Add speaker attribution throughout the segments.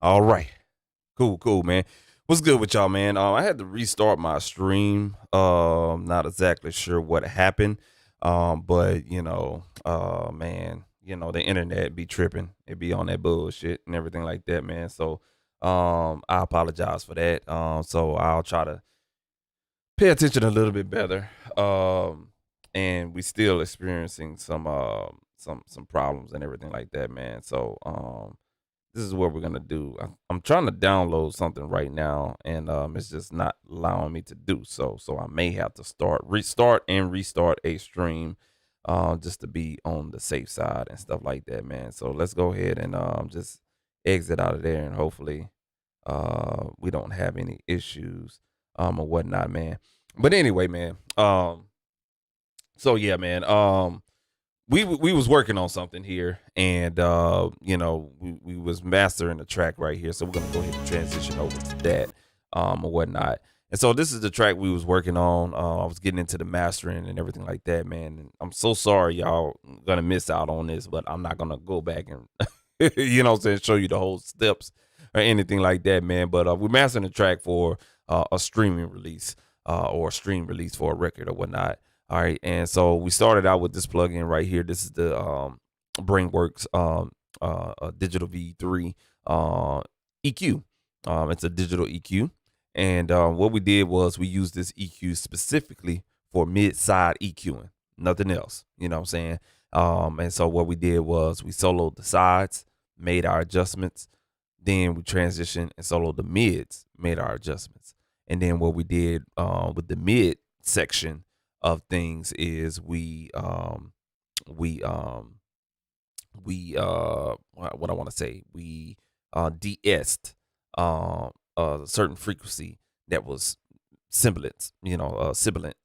Speaker 1: All right. Cool, man. What's good with y'all, man? I had to restart my stream. Not exactly sure what happened. But man, the internet be tripping. It be on that bullshit and everything like that, man. So I apologize for that. So I'll try to pay attention a little bit better. And we still experiencing some problems and everything like that, man. So this is what we're gonna do. I'm trying to download something right now, and it's just not allowing me to do so. So I may have to restart a stream, just to be on the safe side and stuff like that, man. So let's go ahead and just exit out of there, and hopefully, we don't have any issues, or whatnot, man. But anyway, man. So yeah, man. We was working on something here, and we was mastering the track right here, so we're gonna go ahead and transition over to that, or whatnot. And so this is the track we was working on. I was getting into the mastering and everything like that, man. And I'm so sorry y'all gonna miss out on this, but I'm not gonna go back and show you the whole steps or anything like that, man. But we're mastering the track for a streaming release, or a stream release for a record or whatnot. All right, and so we started out with this plugin right here. This is the Brainworks Digital V3 EQ. It's a digital EQ, and what we did was we used this EQ specifically for mid-side EQing, nothing else. You know what I'm saying? And so what we did was we soloed the sides, made our adjustments, then we transitioned and soloed the mids, made our adjustments, and then what we did with the mid section of things is we what I want to say, we de-essed a certain frequency that was sibilant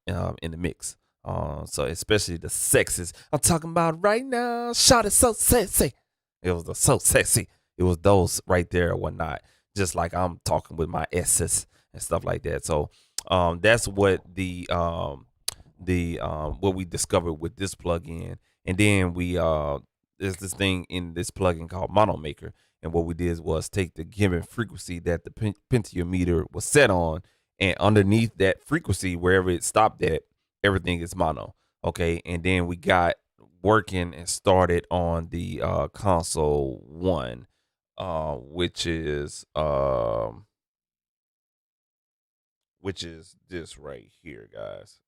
Speaker 1: in the mix. So especially the sexes I'm talking about right now. Shot it so sexy. It was so sexy. It was those right there or whatnot. Just like I'm talking with my S's and stuff like that. So that's what what we discovered with this plugin. And then there's this thing in this plugin called Mono Maker, and what we did was take the given frequency that the potentiometer was set on, and underneath that frequency, wherever it stopped at, everything is mono. Okay, and then we got working and started on the console one, which is this right here, guys.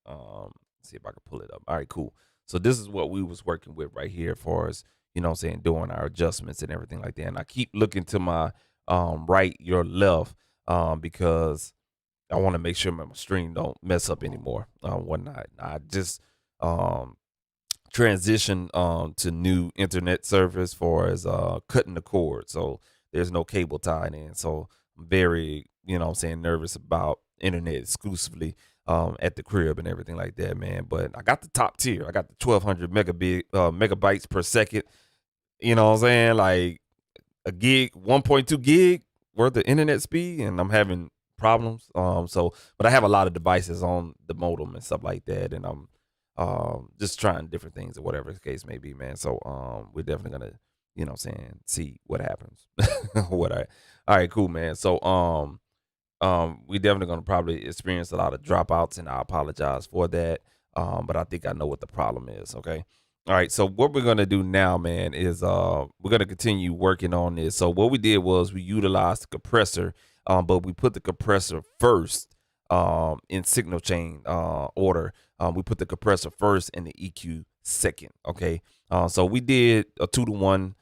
Speaker 1: See if I can pull it up. All right, cool. So this is what we was working with right here, as far as doing our adjustments and everything like that. And I keep looking to my right, your left, because I want to make sure my stream don't mess up anymore. Whatnot. I just transition to new internet service, for as cutting the cord, so there's no cable tied in. So I'm very nervous about internet exclusively at the crib and everything like that, man. But I got the top tier. I got the 1200 megabytes per second. You know what I'm saying? Like a gig, 1.2 gig worth of internet speed, and I'm having problems. But I have a lot of devices on the modem and stuff like that, and I'm just trying different things or whatever the case may be, man. So we're definitely gonna see what happens. All right, cool, man. So we definitely gonna probably experience a lot of dropouts, and I apologize for that. But I think I know what the problem is. Okay. All right. So what we're gonna do now, man, is we're gonna continue working on this. So what we did was we utilized the compressor, but we put the compressor first in signal chain order. We put the compressor first and the EQ second. Okay. So we did a 2-to-1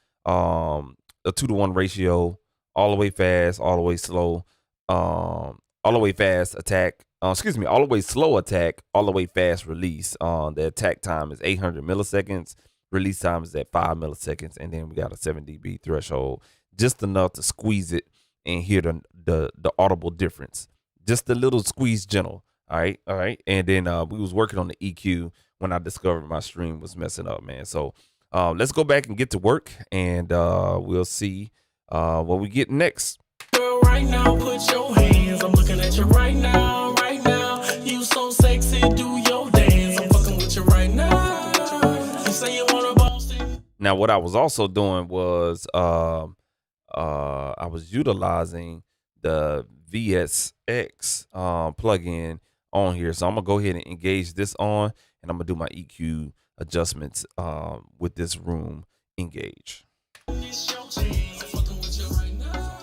Speaker 1: ratio, all the way fast, all the way slow, all the way fast attack. All the way slow attack, all the way fast release. The attack time is 800 milliseconds. Release time is at 5 milliseconds, and then we got a 7 dB threshold, just enough to squeeze it and hear the audible difference. Just a little squeeze, gentle. All right. And then we was working on the EQ when I discovered my stream was messing up, man. So let's go back and get to work, and we'll see what we get next.
Speaker 2: Right now, put your hands. I'm looking at you right now. You so sexy, do your dance. I'm fucking with you right now. You say you want a boss.
Speaker 1: Now, what I was also doing was I was utilizing the VSX plugin on here. So I'm gonna go ahead and engage this on, and I'm gonna do my EQ adjustments with this room engage.
Speaker 2: It's your chance. I'm fucking with you right now.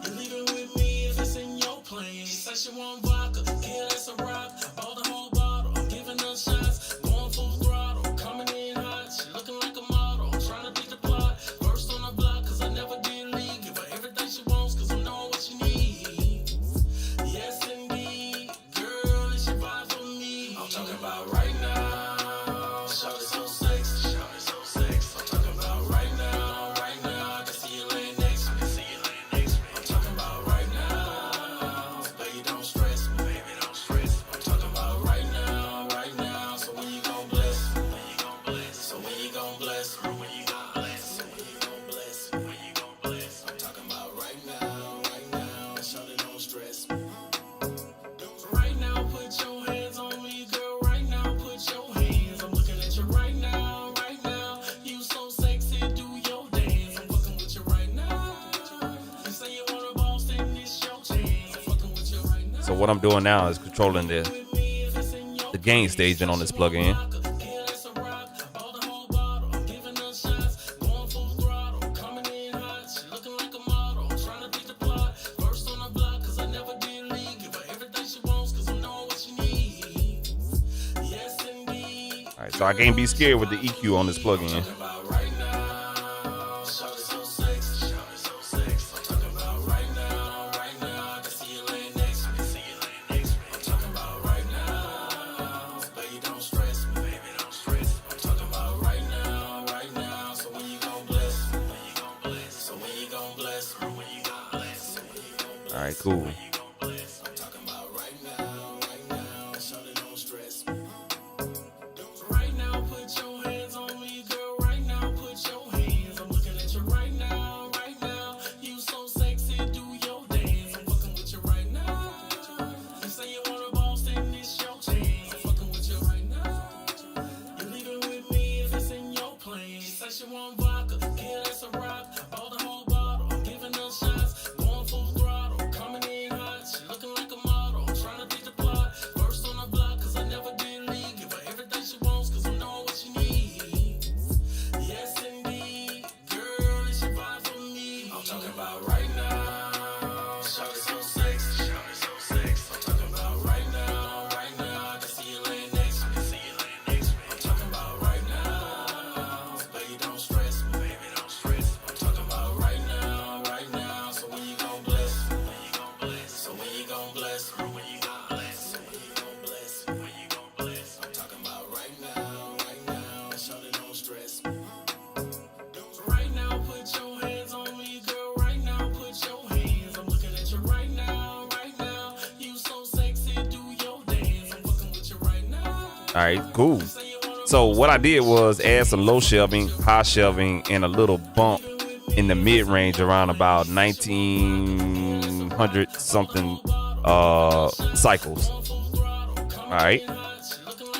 Speaker 2: You leaving with me if it's in your plans. She said she want vodka, yeah, that's a rock. Bought the whole bottle, I'm giving her shots. Going full throttle, coming in hot. She looking like a model, I'm trying to beat the plot. First on the block, cause I never did leave. Give her everything she wants, cause I'm knowing what she needs. Yes, indeed. Girl, it's your vibe for me. I'm talking about right now. Shawty so sexy. Shawty so sexy. I'm talking about right now. Right now. I can see you laying next to me. I can see you laying next to me. I'm talking about right now. Baby, don't stress me. Baby, don't stress me. I'm talking about right now. Right now. So when you gon' bless me? When you gon' bless? So when you gon' bless me? When you gon' bless? So when you gon' bless me? When you gon' bless? I'm talking about right now. Right now. Shawty, don't stress me. Right now, put your hands on me, girl. Right now, put your hands. I'm looking at you right now, right now. You so sexy, do your dance. I'm fucking with you right now. You say you want a boss, then it's your chance. I'm fucking with you right now.
Speaker 1: So what I'm doing now is controlling the gain staging on this plugin.
Speaker 2: Yeah, that's a rock. Bought the whole bottle. I'm giving her shots. Going full throttle. Coming in hot. She looking like a model. I'm trying to beat the plot. First on the block, cause I never did leave. Give her everything she wants, cause I'm knowing what she needs. Yes, indeed.
Speaker 1: All right, so I can't be scared with the EQ on this plugin.
Speaker 2: Talking about right now. Shawty so sexy. Shawty so sexy. I'm talking about right now. Right now. I can see you laying next to me. I can see you laying next to me. I'm talking about right now. Baby, don't stress me. Baby, don't stress me. I'm talking about right now. Right now. So when you gon' bless me? When you gon' bless? So when you gon' bless me? When you gon' bless? So when you gon' bless?
Speaker 1: All right, cool.
Speaker 2: When you gon' bless? I'm talking about right now. Right now. Shawty, don't stress me. Right now, put your hands on me, girl. Right now, put your hands. I'm looking at you right now, right now. You so sexy, do your dance. I'm fucking with you right now. You say you want a boss, then it's your chance. I'm fucking with you right now. You leaving with me if it's in your plans. She said she want vodka, yeah, that's a rock. Bought the whole bottle, I'm giving her shots. Going full throttle, coming in hot. She looking like a model, I'm trying to beat the plot. First on the block, cause I never did leave. Give her everything she wants, cause I'm knowing what she needs. Yes, indeed. Girl, it's your vibe for me. I'm talking about right now. Shawty so sexy. Shawty so sexy. I'm talking about right now. Right now. I can see you laying next to me. I can see you laying next to me. I'm talking about right now. Baby, don't stress me. Baby, don't stress me. I'm talking about right now. Right now. So when you gon' bless me? When you gon' bless? So when you gon' bless me? When you gon' bless? So when you gon' bless me? When you gon' bless? I'm talking about right now. Right now. Shawty, don't stress me. Right now, put your hands on me, girl. Right now, put your hands. I'm looking at you right now, right now. You so sexy, do your dance. I'm fucking with you right now.
Speaker 1: All right, cool. So what I did was add some low shelving, high shelving, and a little bump in the mid range around about 1900 something cycles. All right.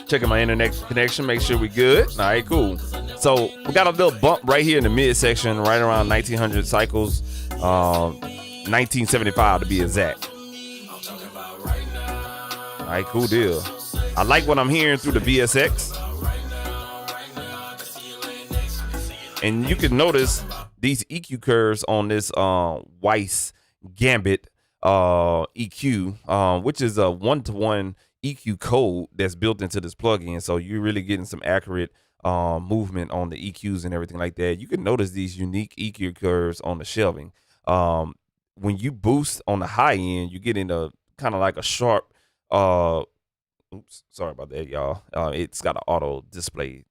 Speaker 1: Checking my internet connection, make sure we good. All right, cool. So we got a little bump right here in the midsection, right around 1900 cycles, 1975 to be exact. All right, cool deal. I like what I'm hearing through the VSX. And you can notice these EQ curves on this Weiss Gambit EQ, which is a 1-to-1 EQ code that's built into this plugin. So you're really getting some accurate movement on the EQs and everything like that. You can notice these unique EQ curves on the shelving. When you boost on the high end, you get into kind of like a sharp, oops, sorry about that, y'all. It's got an auto display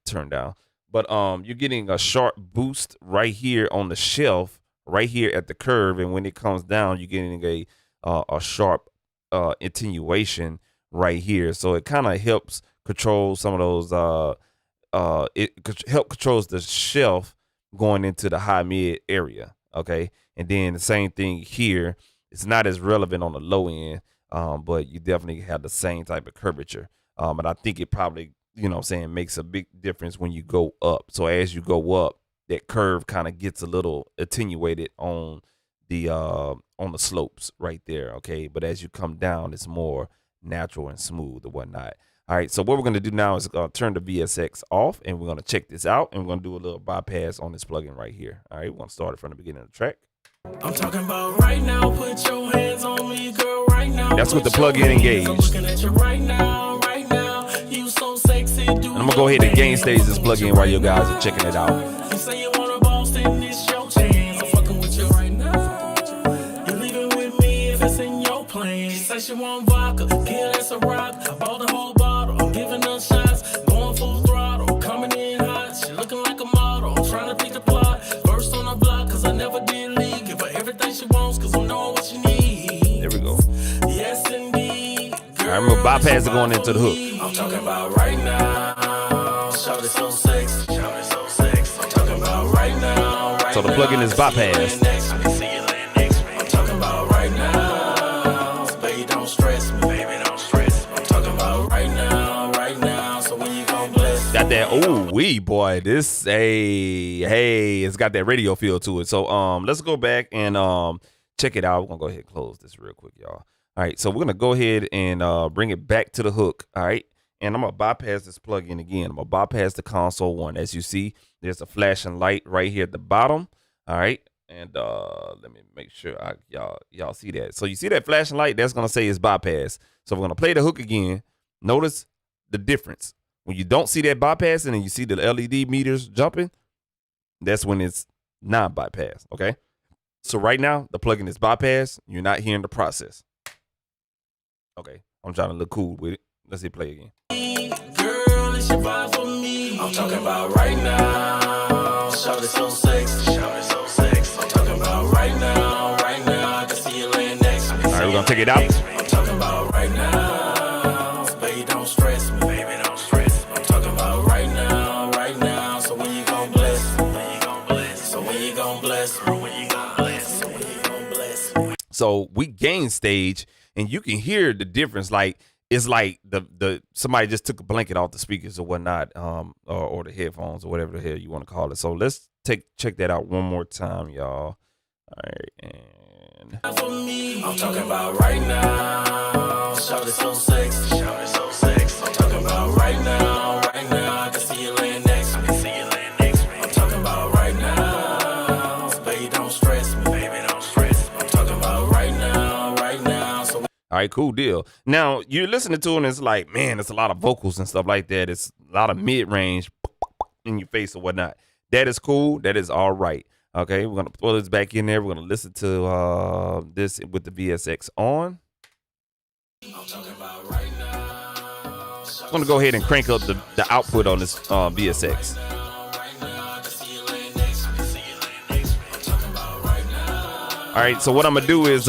Speaker 1: turned down. But you're getting a sharp boost right here on the shelf, right here at the curve. And when it comes down, you're getting a sharp attenuation right here. So it kind of helps control some of those, controls the shelf going into the high mid area. Okay. And then the same thing here. It's not as relevant on the low end, but you definitely have the same type of curvature. And I think it probably, you know what I'm saying, makes a big difference when you go up. So as you go up, that curve kind of gets a little attenuated on the slopes right there. Okay, but as you come down, it's more natural and smooth and whatnot. All right, so what we're gonna do now is turn the VSX off, and we're gonna check this out, and we're gonna do a little bypass on this plugin right here. All right, we're gonna start it from the beginning of the track.
Speaker 2: I'm talking about right now, put your hands on me, girl, right now.
Speaker 1: That's with the plug-in engaged.
Speaker 2: I'm looking at you right now, right now. You so sexy, dude.
Speaker 1: And I'm gonna go ahead and gain stage this plugin while you guys are checking it out.
Speaker 2: You say you want a boss, then it's your chance. I'm fucking with you right now. You're leaving with me if it's in your plans. She say she want vodka, yeah, that's a rock. I bought the whole bottle, I'm giving her shots. Going full throttle, coming in hot. She looking like a model, I'm trying to think the plot. First on the block, cause I never did leave. Give her everything she wants, cause I'm knowing what she need.
Speaker 1: There we go.
Speaker 2: Yes, indeed.
Speaker 1: All right, I'm gonna bypass it going into the hook.
Speaker 2: I'm talking about right now. Shout it so sexy. Shout it so sexy. I'm talking about right now. Right
Speaker 1: So the plugin is bypassed.
Speaker 2: I'm talking about right now. Baby, don't stress me. Baby, don't stress me. I'm talking about right now. Right now. So when you gon' bless?
Speaker 1: Got that ooh-wee, boy. This hey, it's got that radio feel to it. So let's go back and check it out. We're gonna go ahead and close this real quick, y'all. All right, so we're gonna go ahead and bring it back to the hook. All right, and I'm gonna bypass this plugin again. I'm gonna bypass the console one. As you see, there's a flashing light right here at the bottom. All right, and let me make sure y'all see that. So you see that flashing light? That's gonna say it's bypass. So we're gonna play the hook again. Notice the difference. When you don't see that bypassing and you see the LED meters jumping, that's when it's not bypass. Okay, so right now the plugin is bypassed. You're not hearing the process. Okay, I'm trying to look cool with it. Let's see, play again.
Speaker 2: Girl, it's your vibe for me. I'm talking about right now. Shout it so sexy. Shout it so sexy. I'm talking about right now. Right now. I can see you laying next to me.
Speaker 1: All right, we're gonna take it out.
Speaker 2: I'm talking about right now. Baby, don't stress me. Baby, don't stress me. I'm talking about right now. Right now. So when you gon' bless me? When you gon' bless? So when you gon' bless me? When you gon' bless? So when you gon' bless me?
Speaker 1: So we gain stage, and you can hear the difference. Like it's like the somebody just took a blanket off the speakers or whatnot, or the headphones or whatever the hell you want to call it. So let's check that out one more time, y'all. All right, and
Speaker 2: I'm talking about right now. Shout it so sexy. Shout it so sexy. I'm talking about right now. Right now. I can see you laying next to me. See you laying next to me. I'm talking about right now. Baby, don't stress me. Baby, don't stress me. I'm talking about right now. Right now. So
Speaker 1: all right, cool deal. Now you're listening to it, and it's like, man, it's a lot of vocals and stuff like that. It's a lot of mid range in your face or whatnot. That is cool. That is all right. Okay, we're gonna throw this back in there. We're gonna listen to this with the VSX on.
Speaker 2: I'm talking about right now.
Speaker 1: I'm gonna go ahead and crank up the output on this VSX.
Speaker 2: Right now. I can see you laying next to me. See you laying next to me. I'm talking about right now.
Speaker 1: All right, so what I'm gonna do is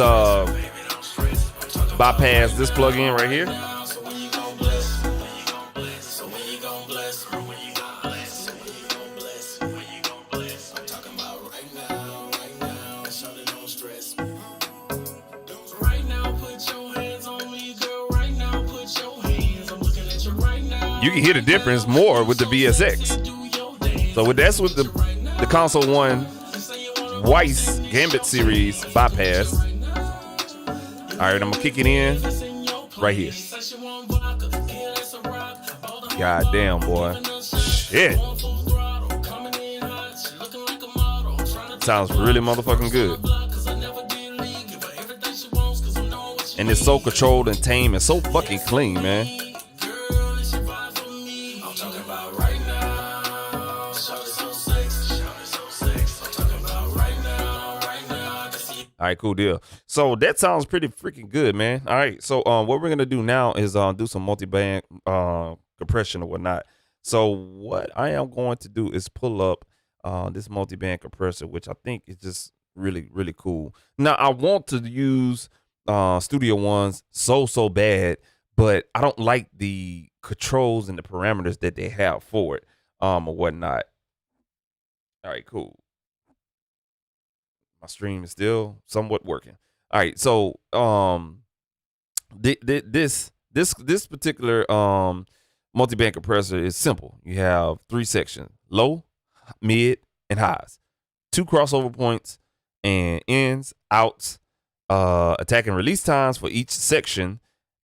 Speaker 1: bypass this plug-in right here.
Speaker 2: So when you gon' bless? When you gon' bless? So when you gon' bless? When you gon' bless? So when you gon' bless? When you gon' bless? I'm talking about right now. Right now. Shout it, don't stress. Right now, put your hands on me, girl. Right now, put your hands. I'm looking at you right now.
Speaker 1: You can hear the difference more with the VSX. So that's with the console one Weiss Gambit series bypass. All right, I'm gonna kick it in right here. God damn, boy. Shit. Sounds really motherfucking good. And it's so controlled and tame and so fucking clean, man. All right, cool deal. So that sounds pretty freaking good, man. All right, so what we're gonna do now is do some multi-band compression or whatnot. So what I am going to do is pull up this multi-band compressor, which I think is just really, really cool. Now I want to use Studio One's so bad, but I don't like the controls and the parameters that they have for it or whatnot. All right, cool. My stream is still somewhat working. All right, so this particular multi-band compressor is simple. You have 3 sections: low, mid, and highs. 2 crossover points and ends, outs, attack and release times for each section.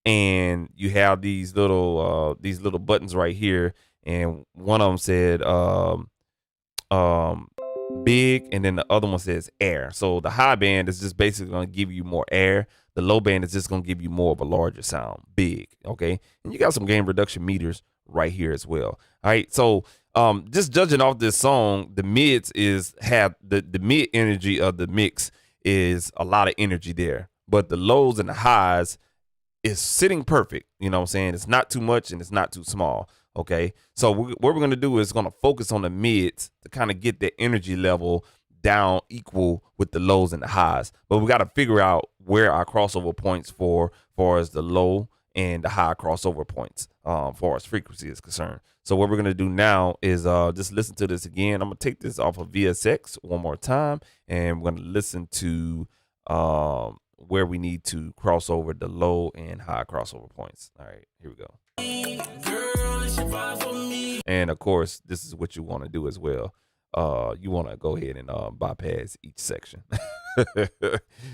Speaker 1: And you have these little buttons right here. And one of them said big, and then the other one says air. So the high band is just basically going to give you more air. The low band is just going to give you more of a larger sound, big. Okay, and you got some gain reduction meters right here as well. All right, so just judging off this song, the mids have the mid energy of the mix is a lot of energy there, but the lows and the highs is sitting perfect. You know what I'm saying? It's not too much and it's not too small. Okay, so what we're going to do is going to focus on the mids to kind of get the energy level down equal with the lows and the highs. But we got to figure out where our crossover points for far as the low and the high crossover points far as frequency is concerned. So what we're going to do now is just listen to this again. I'm going to take this off of VSX one more time, and we're going to listen to where we need to cross over the low and high crossover points. All right, here we go. And of course, this is what you want to do as well. You want to go ahead and bypass each section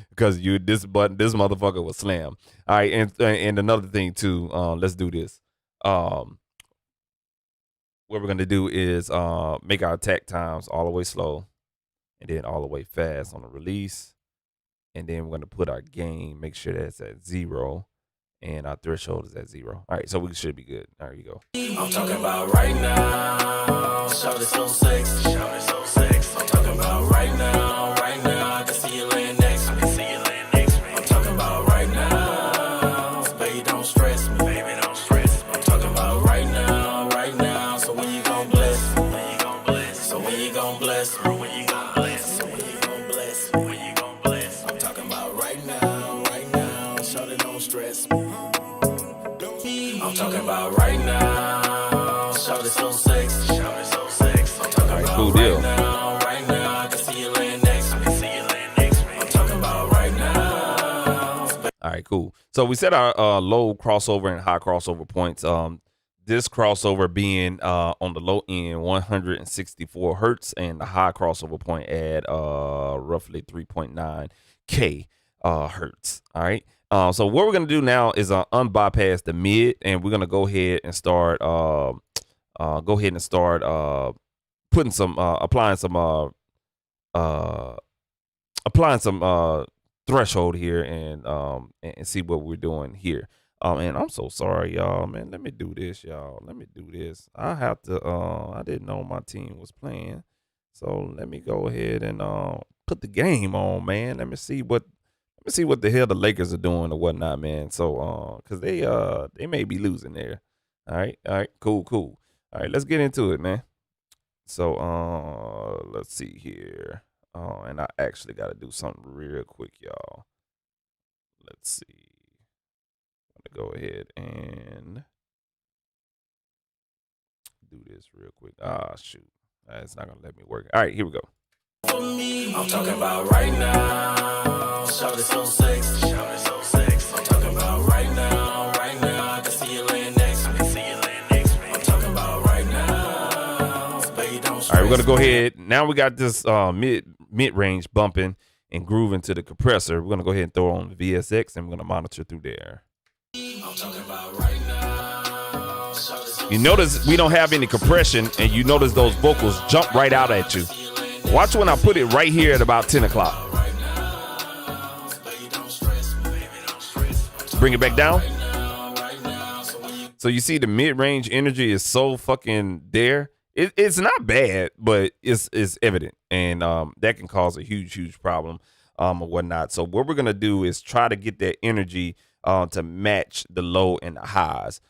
Speaker 1: because this motherfucker will slam. All right, and another thing too. Let's do this. What we're gonna do is make our attack times all the way slow, and then all the way fast on the release, and then we're gonna put our gain, make sure that's at 0. And our threshold is at 0. All right, so we should be good. All right, you go.
Speaker 2: I'm talking about right now. Shout it so sexy. Shout it so sexy. I'm talking about right now. Right now. I can see you laying next to me. I'm talking about right now. Baby, don't stress me. I'm talking about right now. Right now. So when you gon' bless me? So when you gon' bless me? So when you gon' bless me? I'm talking about right now. Right now. Shout it, don't stress me. I'm talking about right now. Shout it so sexy. I'm talking
Speaker 1: All right,
Speaker 2: about
Speaker 1: cool deal.
Speaker 2: right now. I can see you laying next to me. I'm talking about right now.
Speaker 1: All right, cool. So we set our low crossover and high crossover points. This crossover being on the low end 164 hertz, and the high crossover point at roughly 3.9 k hertz. All right. So what we're gonna do now is unbypass the mid, and we're gonna go ahead and start putting some applying some threshold here, and see what we're doing here. And I'm so sorry, y'all, man. Let me do this, y'all. Let me do this. I have to. I didn't know my team was playing, so let me go ahead and put the game on, man. Let me see what the hell the Lakers are doing or whatnot, man. So, cause they may be losing there. All right, cool. All right, let's get into it, man. So, let's see here. And I actually got to do something real quick, y'all. Let's see. I'm gonna go ahead and do this real quick. Ah, shoot, it's not gonna let me work. All right, here we go.
Speaker 2: I'm talking about right now. Shout it so sexy. I'm talking about right now. I can see you laying next to me. I'm talking about right now. Baby, don't stress.
Speaker 1: All right, we're gonna go ahead. Now we got this mid range bumping and grooving to the compressor. We're gonna go ahead and throw on the VSX, and we're gonna monitor through there.
Speaker 2: I'm talking about right now. Shout it so
Speaker 1: You notice we don't have any compression, and you notice those vocals jump right out at you. Watch when I put it right here at about 10 o'clock. Bring it back down. So you see the mid-range energy is so fucking there. It's not bad, but it's evident. And that can cause a huge problem or whatnot. So what we're going to do is try to get that energy to match the low and the highs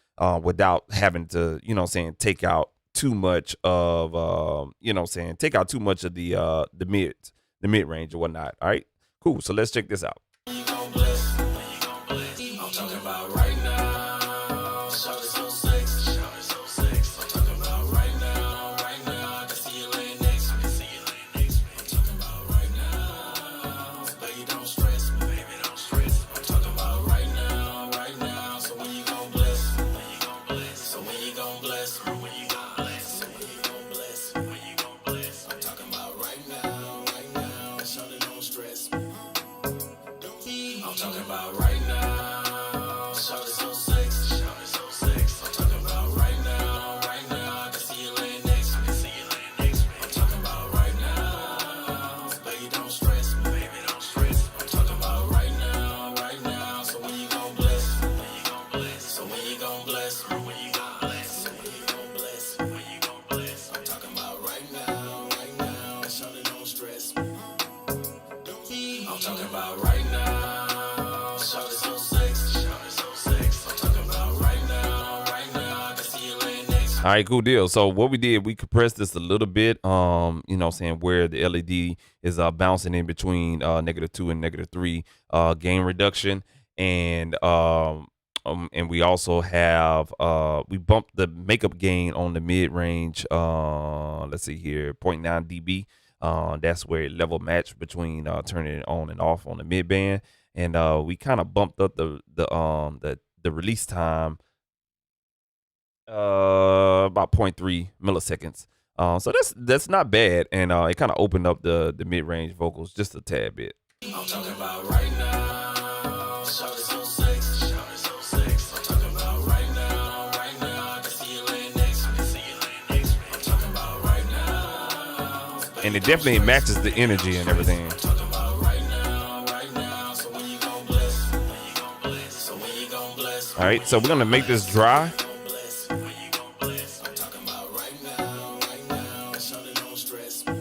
Speaker 1: without having to, take out too much of take out too much of the mid range or whatnot. All right, cool. So let's check this out.
Speaker 2: I'm talking about right now. Shout it so sexy. I'm talking about right now. I can see you laying next to me. I'm talking about right now. Baby, don't stress me. I'm talking about right now. So when you gon' bless me? So when you gon' bless me? I'm talking about I'm talking about right now. Shawty so sexy. Shawty so sexy. I'm talking about right now. Right now. I can see you laying next to me. I can see you laying next to me. I'm talking about right now. Baby, don't stress me. Baby, don't stress me. I'm talking about right now. Right now. So when you gon' bless me? When you gon' bless? So when you gon' bless me? When you gon' bless? So when you gon' bless me? When you gon' bless? I'm talking about right now. Right now. Shawty don't stress me. I'm talking about right now. Shawty so sexy. Shawty so sexy. I'm talking about right now. Right now. I can see you laying next to me.
Speaker 1: All right, cool deal. So what we did, we compressed this a little bit, you know what I'm saying, where the LED is bouncing in between -2 and -3 gain reduction. And we also have we bumped the makeup gain on the mid-range, let's see here, zero point 0.9 dB. That's where it level match between turning it on and off on the mid band. And we kind of bumped up the release time about zero point 0.3 milliseconds. So that's not bad, and it kind of opened up the mid range vocals just a tad bit.
Speaker 2: I'm talking about right now. Shawty so sexy. Shawty so sexy. I'm talking about right now. Right now. I can see you laying next to me. I can see you laying next to me. I'm talking about right now.
Speaker 1: And it definitely matches the energy and everything.
Speaker 2: I'm talking about right now. Right now. So when you gon' bless? When you gon' bless? So when you gon' bless?
Speaker 1: All right, so we're gonna make this dry.
Speaker 2: When you gon' bless? I'm talking about right now. Right now. Shawty don't stress me.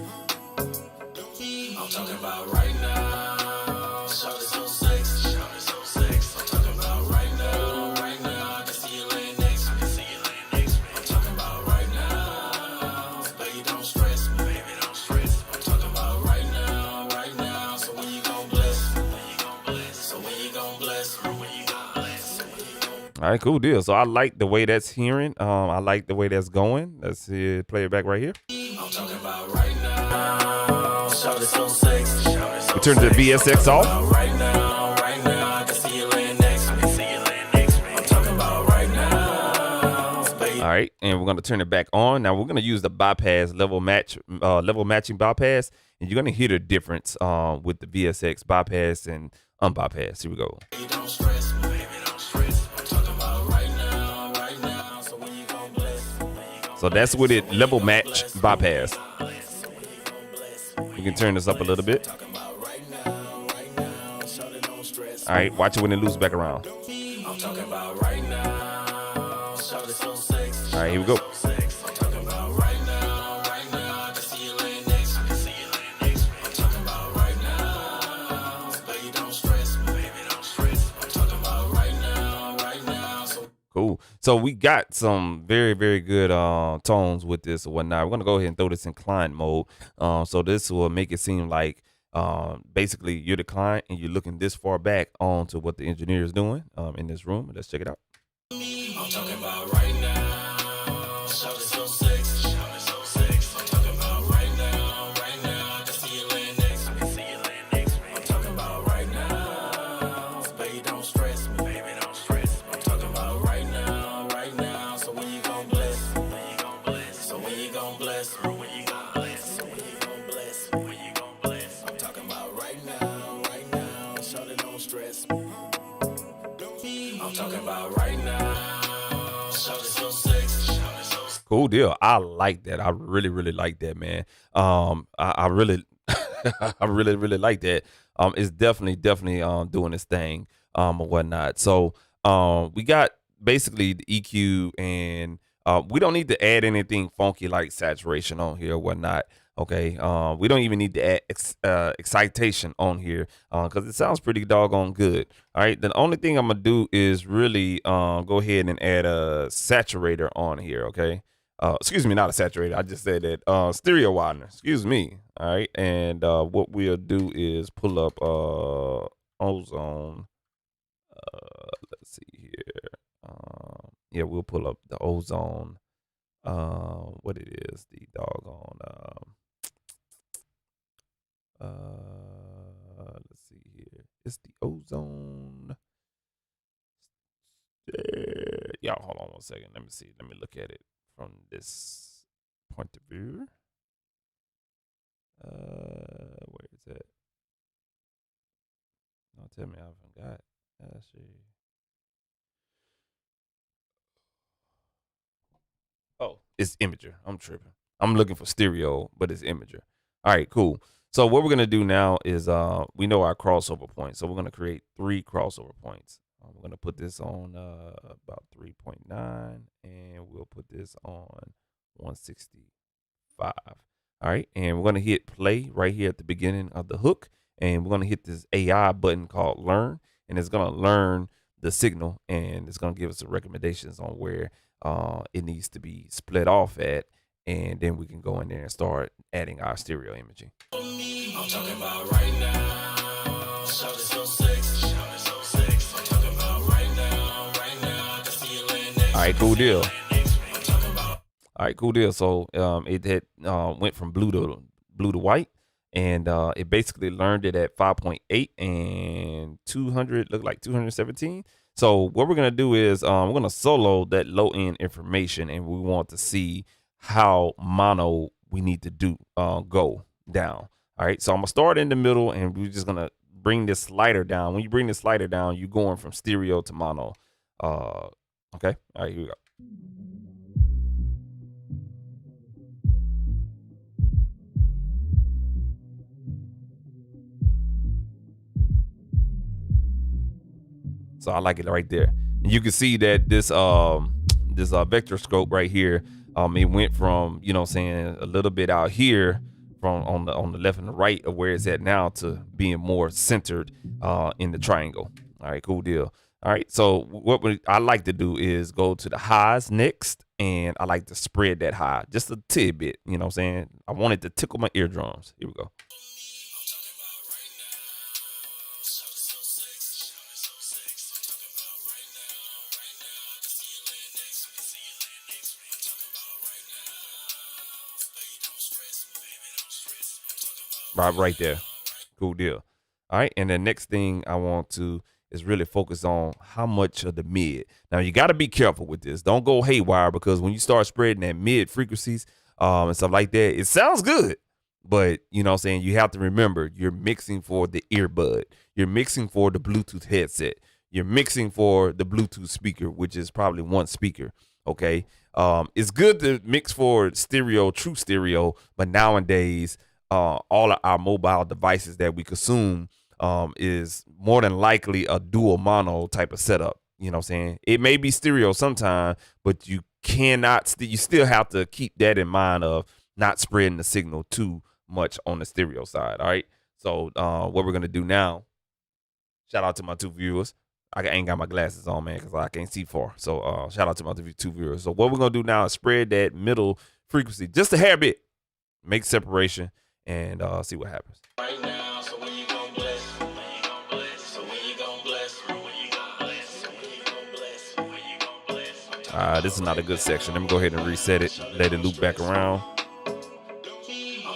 Speaker 2: I'm talking about right now. Shawty so sexy. Shawty so sexy. I'm talking about right now. Right now. I can see you laying next to me. I can see you laying next to me. I'm talking about right now. Baby, don't stress me. Baby, don't stress me. I'm talking about right now. Right now. So when you gon' bless? When you gon' bless? So when you gon' bless? When you gon' bless? So when you gon'
Speaker 1: All right, cool deal. So I like the way that's hearing. I like the way that's going. Let's see, play it back right here.
Speaker 2: I'm talking about right now. Shawty so sexy. Shawty so
Speaker 1: We turn the VSX off.
Speaker 2: right now, right now, I can see you laying next to me. I can see you laying next to me. I'm talking about right now, baby.
Speaker 1: All right, and we're gonna turn it back on. Now we're gonna use the bypass level matching bypass, and you're gonna hear the difference with the VSX bypass and unbypass. Here we go.
Speaker 2: Baby, don't stress me, baby, don't stress me. I'm talking about right now, right now. So when you gon' bless?
Speaker 1: So that's with it level match bypass. We can turn this up a little bit.
Speaker 2: Talking about right now, right now. Shawty don't stress
Speaker 1: All right, watch it when it loops back around.
Speaker 2: I'm talking about right now. Shawty so sexy.
Speaker 1: All right, here we go.
Speaker 2: I'm talking about right now, right now. I can see you laying next to me. I can see you laying next to me. I'm talking about right now. Baby, don't stress me. Baby, don't stress me. I'm talking about right now, right now. So
Speaker 1: Cool. So we got some very, very good tones with this or whatnot. We're gonna go ahead and throw this in client mode. So this will make it seem like basically you're the client and you're looking this far back onto what the engineer is doing in this room. Let's check it out.
Speaker 2: I'm talking about right now. Shawty so sexy. Shawty so sexy. I'm talking about right now, right now. I can see you laying next to me. I can see you laying next to me. I'm talking about right now. Baby, don't stress me. Baby, don't stress me. I'm talking about right now, right now. So when you gon' bless? When you gon' bless? So when you gon' bless? When you gon' bless? So when you gon' bless? When you gon' bless? I'm talking about right now, right now. Shawty don't stress me. I'm talking about right now. Shawty so sexy. Shawty so sexy.
Speaker 1: Cool deal. I like that. I really, really like that, man. I really, I really, really like that. It's definitely doing its thing, or whatnot. So, we got basically the EQ, and we don't need to add anything funky like saturation on here or whatnot. Okay. We don't even need to add excitation on here because it sounds pretty doggone good. All right. The only thing I'm gonna do is really go ahead and add a saturator on here. Okay. Excuse me, not a saturator. I just said that stereo widener. Excuse me. All right. And what we'll do is pull up ozone. Let's see here. Yeah, we'll pull up the ozone. What it is, the doggone. Let's see here. It's the ozone. Yeah, hold on one second. Let me see. Let me look at it from this point of view. Where is it? Don't tell me I forgot. Let's see. Oh, it's Imager. I'm tripping. I'm looking for stereo, but it's Imager. All right, cool. So what we're gonna do now is we know our crossover point, so we're gonna create 3 crossover points. We're gonna put this on about 3.9, and we'll put this on 165. All right, and we're gonna hit play right here at the beginning of the hook, and we're gonna hit this AI button called Learn, and it's gonna learn the signal, and it's gonna give us the recommendations on where it needs to be split off at, and then we can go in there and start adding our stereo imaging.
Speaker 2: I'm talking about right now. Shout it so sexy. Shout it so sexy. I'm talking about right now. Right now. I can see you laying next.
Speaker 1: All right, cool deal.
Speaker 2: I'm talking about.
Speaker 1: All right, cool deal. So it had went from blue to white, and it basically learned it at 5.8 and 200, look like 217. So what we're gonna do is we're gonna solo that low end information, and we want to see how mono we need to do go down. All right, so I'm gonna start in the middle, and we're just gonna bring this slider down. When you bring this slider down, you're going from stereo to mono. Okay, all right, here we go. So I like it right there. And you can see that this vector scope right here, it went from, you know what I'm saying, a little bit out here from on the left and the right of where it's at now to being more centered in the triangle. All right, cool deal. All right, so what I like to do is go to the highs next, and I like to spread that high just a tidbit. You know what I'm saying? I want it to tickle my eardrums. Here we go. Right there. Cool deal. All right. And the next thing I want to is really focus on how much of the mid. Now you got to be careful with this. Don't go haywire, because when you start spreading that mid frequencies and stuff like that, it sounds good. But you know what I'm saying, you have to remember you're mixing for the earbud. You're mixing for the Bluetooth headset. You're mixing for the Bluetooth speaker, which is probably one speaker. Okay. It's good to mix for stereo, true stereo, but nowadays all of our mobile devices that we consume is more than likely a dual mono type of setup. You know what I'm saying? It may be stereo sometime, but you cannot, you still have to keep that in mind of not spreading the signal too much on the stereo side. All right. So what we're going to do now, shout out to my 2 viewers. I ain't got my glasses on, man, because I can't see far. So shout out to my 2 viewers. So what we're going to do now is spread that middle frequency just a hair bit, make separation, and see what happens.
Speaker 2: Right now, so when you gon' bless, when you gon' bless, so when you gon' bless, when you gon' bless, when you gon' bless, when you gon' bless.
Speaker 1: This is not a good section. Let me go ahead and reset it, let it loop back around.
Speaker 2: I'm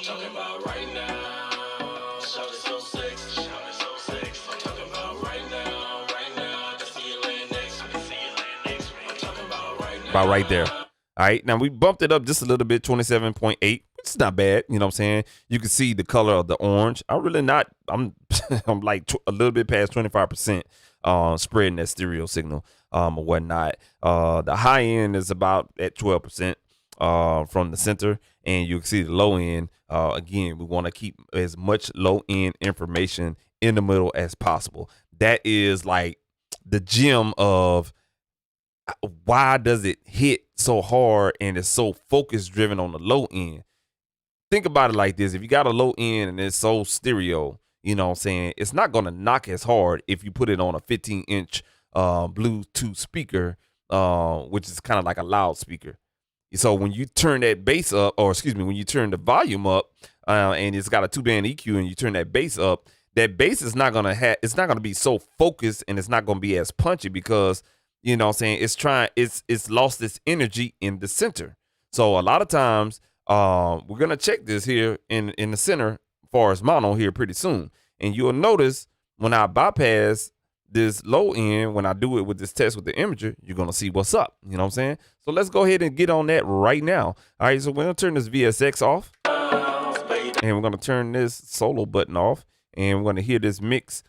Speaker 2: talking about right now. Shout it so sexy, shout it so sexy. I'm talking about right now, right now. I can see you laying next to me, see you laying next to me. I'm talking about right now.
Speaker 1: About right there. All right, now we bumped it up just a little bit, 27.8. It's not bad, you know what I'm saying? You can see the color of the orange. I'm I'm like a little bit past 25% spreading that stereo signal or whatnot. The high end is about at 12% from the center, and you can see the low end. Again, we want to keep as much low end information in the middle as possible. That is like the gem of why does it hit so hard and it's so focus driven on the low end. Think about it like this. If you got a low end and it's so stereo, you know what I'm saying, it's not going to knock as hard if you put it on a 15-inch Bluetooth speaker, which is kind of like a loudspeaker. So when you turn that bass up, or excuse me, when you turn the volume up and it's got a 2-band EQ and you turn that bass up, that bass is not going to have, it's not going to be so focused, and it's not going to be as punchy because, you know what I'm saying, it's lost its energy in the center. So a lot of times, we're gonna check this here in the center as far as mono here pretty soon, and you'll notice when I bypass this low end, when I do it with this test with the imager, you're gonna see what's up. You know what I'm saying? So let's go ahead and get on that right now. All right, so we're gonna turn this VSX off, and we're gonna turn this solo button off, and we're gonna hear this mix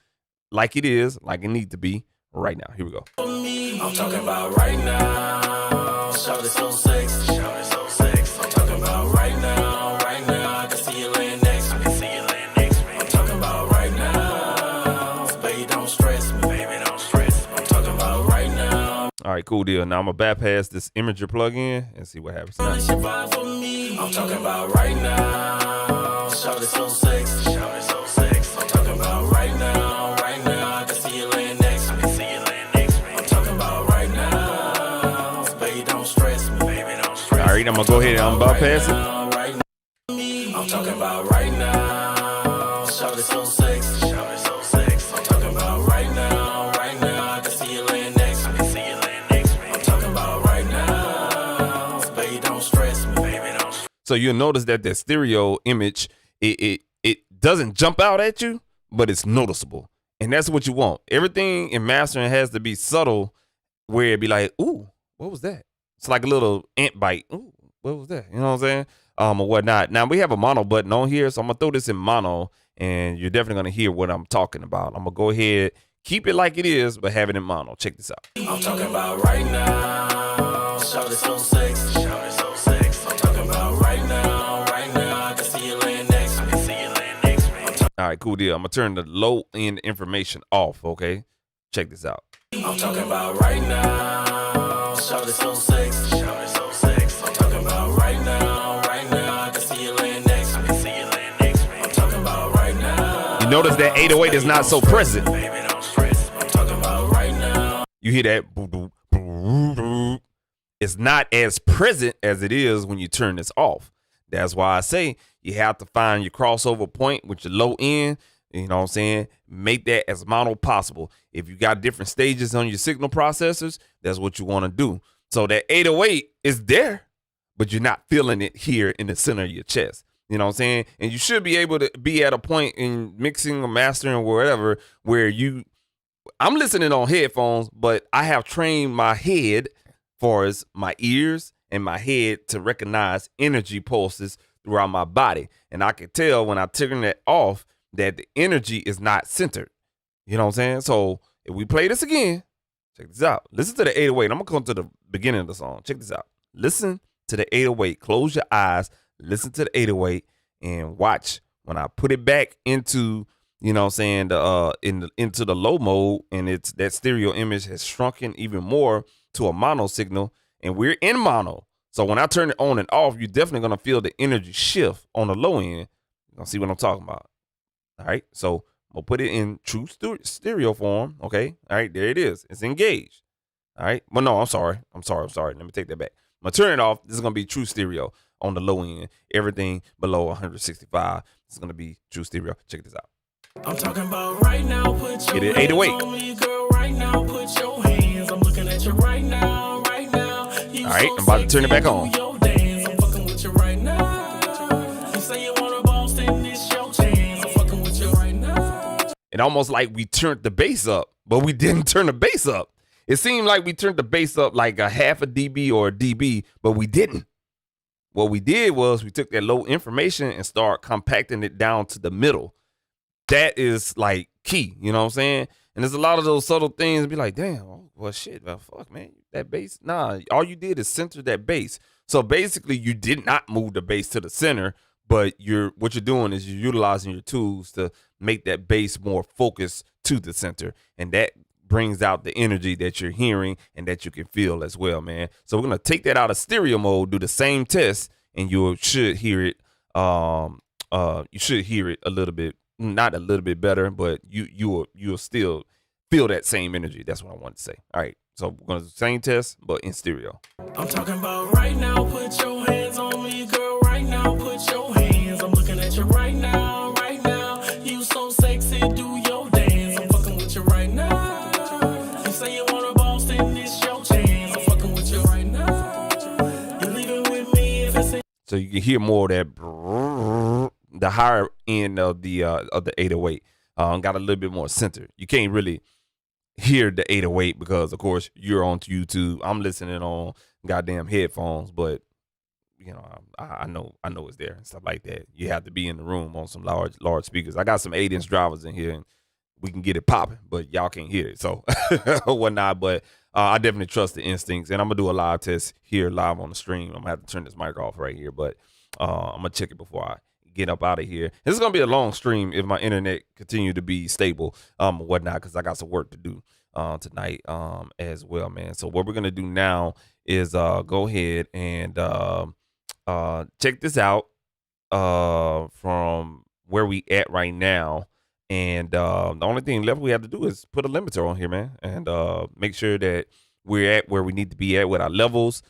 Speaker 1: like it is, like it needs to be right now. Here we go.
Speaker 2: I'm talking about right now. Shout it so sexy. Shout it so sexy. I'm talking about right now. Right now. I can see you laying next to me. See you laying next to me. I'm talking about right now. Baby, don't stress me. Baby, don't stress me. I'm talking about right now.
Speaker 1: All right, cool deal. Now I'm gonna bypass this imager plugin and see what happens now.
Speaker 2: It's your vibe for me. I'm talking about right now. Shout it so sexy. Shout it so sexy. I'm talking about right now. Right now. I can see you laying next to me. See you laying next to me. I'm talking about right now. Baby, don't stress me. Baby, don't stress me.
Speaker 1: All right, I'm gonna go ahead and I'm bypass it.
Speaker 2: Right now. I'm talking about right now. Shout it so sexy. Shout it so sexy. I'm talking about right now. Right now. I can see you laying next to me. See you laying next to me. I'm talking about right now. Baby, don't stress me. Baby, don't stress me.
Speaker 1: So you'll notice that the stereo image, it doesn't jump out at you, but it's noticeable. And that's what you want. Everything in mastering has to be subtle, where it'd be like, ooh, what was that? It's like a little ant bite. Ooh, what was that? You know what I'm saying? Or whatnot. Now we have a mono button on here, so I'm gonna throw this in mono, and you're definitely gonna hear what I'm talking about. I'm gonna go ahead, keep it like it is, but have it in mono. Check this out.
Speaker 2: I'm talking about right now. Shout it so sexy. Shout it so sexy. I'm talking about right now. Right now. I can see you laying next to me. See you laying next to me.
Speaker 1: All right, cool deal. I'm gonna turn the low end information off. Okay, check this out.
Speaker 2: I'm talking about right now. Shout it so sexy. Shout it so sexy. I'm talking about right now. Right now. I can see you laying next to me. See you laying next to me. I'm talking about right now.
Speaker 1: You notice that 808 is not so present.
Speaker 2: Baby, don't stress. I'm talking about right now.
Speaker 1: You hear that? It's not as present as it is when you turn this off. That's why I say you have to find your crossover point with your low end. You know what I'm saying? Make that as mono possible. If you got different stages on your signal processors, that's what you want to do. So that 808 is there, but you're not feeling it here in the center of your chest. You know what I'm saying? And you should be able to be at a point in mixing or mastering or wherever where I'm listening on headphones, but I have trained my head, far as my ears and my head, to recognize energy pulses throughout my body. And I can tell when I turn that off that the energy is not centered. You know what I'm saying? So if we play this again, check this out. Listen to the 808. I'm going to come to the beginning of the song. Check this out. Listen to the 808. Close your eyes. Listen to the 808 and watch when I put it back into, you know what I'm saying, into the low mode, and it's that stereo image has shrunken even more to a mono signal, and we're in mono. So when I turn it on and off, you're definitely going to feel the energy shift on the low end. You're going to see what I'm talking about. All right, so I'm going to put it in true stereo form, okay? All right, there it is. It's engaged. All right, well, no, I'm sorry. Let me take that back. I'm going to turn it off. This is going to be true stereo on the low end. Everything below 165 is going to be true stereo. Check this out.
Speaker 2: I'm talking about right now. Put your
Speaker 1: Get it,
Speaker 2: hands
Speaker 1: 808.
Speaker 2: on me, girl. Right now. Put your hands. I'm looking at you right now. Right now. You
Speaker 1: All right,
Speaker 2: so
Speaker 1: I'm about to turn it back
Speaker 2: sexy,
Speaker 1: on.
Speaker 2: do your dance. I'm fucking with you right now. You say you want a boss, then this your chance. I'm fucking with you right now.
Speaker 1: It almost like we turned the bass up, but we didn't turn the bass up. It seemed like we turned the bass up like a half a dB or a dB, but we didn't. What we did was we took that low information and start compacting it down to the middle. That is like key, you know what I'm saying? And there's a lot of those subtle things be like, damn, oh, well, shit, well, fuck, man, that bass. Nah, all you did is center that bass. So basically, you did not move the bass to the center, but what you're doing is you're utilizing your tools to make that bass more focused to the center, and that brings out the energy that you're hearing and that you can feel as well, man. So we're gonna take that out of stereo mode, do the same test, and you should hear it. You should hear it a little bit, not a little bit better, but you'll still feel that same energy. That's what I want to say. All right, so we're gonna do the same test, but in stereo.
Speaker 2: I'm talking about right now. Put your hands on me, girl. Right now. Put your hands. I'm looking at you right now. Right now. You so sexy. Do your dance. I'm fucking with you right now. You say you want a boss, then this your chance. I'm fucking with you right now. You leaving with me if it's
Speaker 1: So you can hear more of that, the higher end of the 808. Got a little bit more center. You can't really hear the 808 because, of course, you're on YouTube. I'm listening on goddamn headphones, but you know, I know it's there and stuff like that. You have to be in the room on some large speakers. I got some 8-inch drivers in here, and we can get it popping, but y'all can't hear it, so whatnot. But I definitely trust the instincts, and I'm gonna do a live test here live on the stream. I'm gonna have to turn this mic off right here, but I'm gonna check it before I get up out of here. This is gonna be a long stream if my internet continue to be stable, or whatnot, because I got some work to do tonight as well, man. So what we're gonna do now is go ahead and check this out from where we at right now. And the only thing left we have to do is put a limiter on here, man, and make sure that we're at where we need to be at with our levels.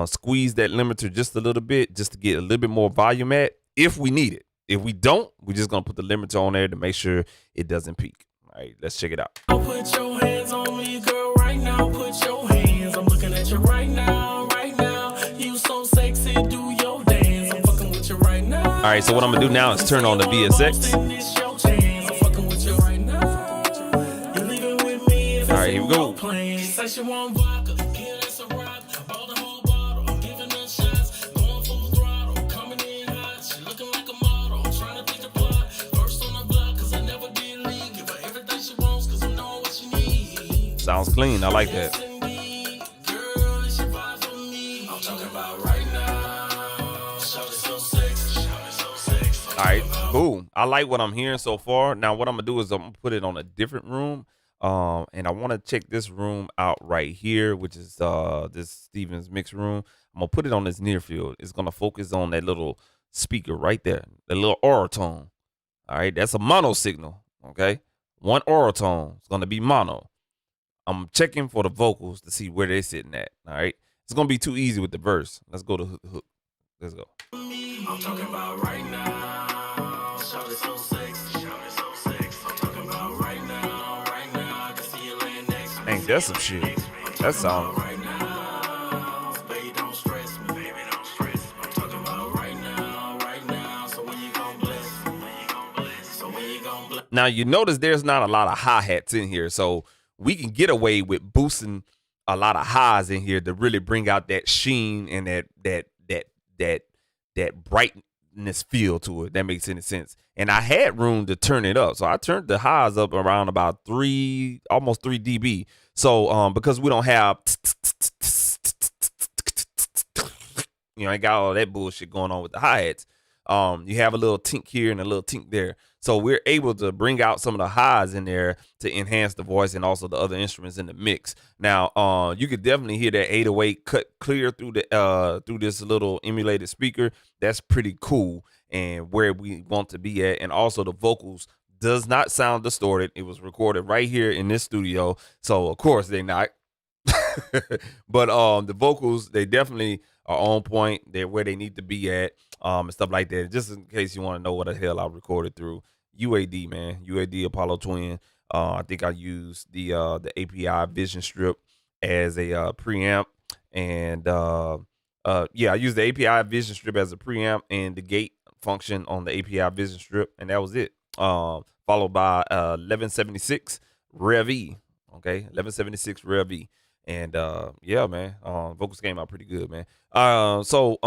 Speaker 1: Squeeze that limiter just a little bit, just to get a little bit more volume at, if we need it. If we don't, we're just gonna put the limiter on there to make sure it doesn't peak. All right, let's check it out.
Speaker 2: Put your hands on me, girl, right now. Put your hands. I'm looking at you right now, right now. You so sexy, do your dance. I'm fucking with you right now.
Speaker 1: All right, so what I'm gonna do now is turn on the VSX. All right, here we go. Sounds clean. I like that. All right, boom. I like what I'm hearing so far. Now, what I'm gonna do is I'm gonna put it on a different room. And I want to check this room out right here, which is this Stevens mix room. I'm gonna put it on this near field. It's gonna focus on that little speaker right there, that little auratone. All right, that's a mono signal. Okay, one auratone is gonna be mono. I'm checking for the vocals to see where they're sitting at. All right, it's gonna be too easy with the verse. Let's go to hook. Let's go.
Speaker 2: I'm talking about right now. Shout it so sexy. Shout it so sexy. I'm talking about right now. Right now. I can see you laying next to me.
Speaker 1: Ain't that some shit? That sounds.
Speaker 2: Right now. Baby, don't stress me. Baby, don't stress me. I'm talking about right now. Right now. So when you gon' bless me? When you gon' bless? So when you gon' bless?
Speaker 1: Now you notice there's not a lot of hi-hats in here, so we can get away with boosting a lot of highs in here to really bring out that sheen and that brightness feel to it. That makes any sense. And I had room to turn it up, so I turned the highs up around about almost 3 dB. So because we don't have, ain't got all that bullshit going on with the hi-hats. You have a little tink here and a little tink there. So we're able to bring out some of the highs in there to enhance the voice and also the other instruments in the mix. Now, you could definitely hear that 808 cut clear through through this little emulated speaker. That's pretty cool and where we want to be at. And also the vocals does not sound distorted. It was recorded right here in this studio. So of course they're not. But the vocals, they definitely are on point. They're where they need to be at, and stuff like that. Just in case you want to know what the hell I recorded through UAD, man. UAD Apollo Twin. I think I used the API Vision Strip as a preamp, and yeah, I used the API Vision Strip as a preamp and the gate function on the API Vision Strip, and that was it. Followed by 1176 Rev E. Okay, 1176 Rev E. And yeah, man, vocals came out pretty good, man. So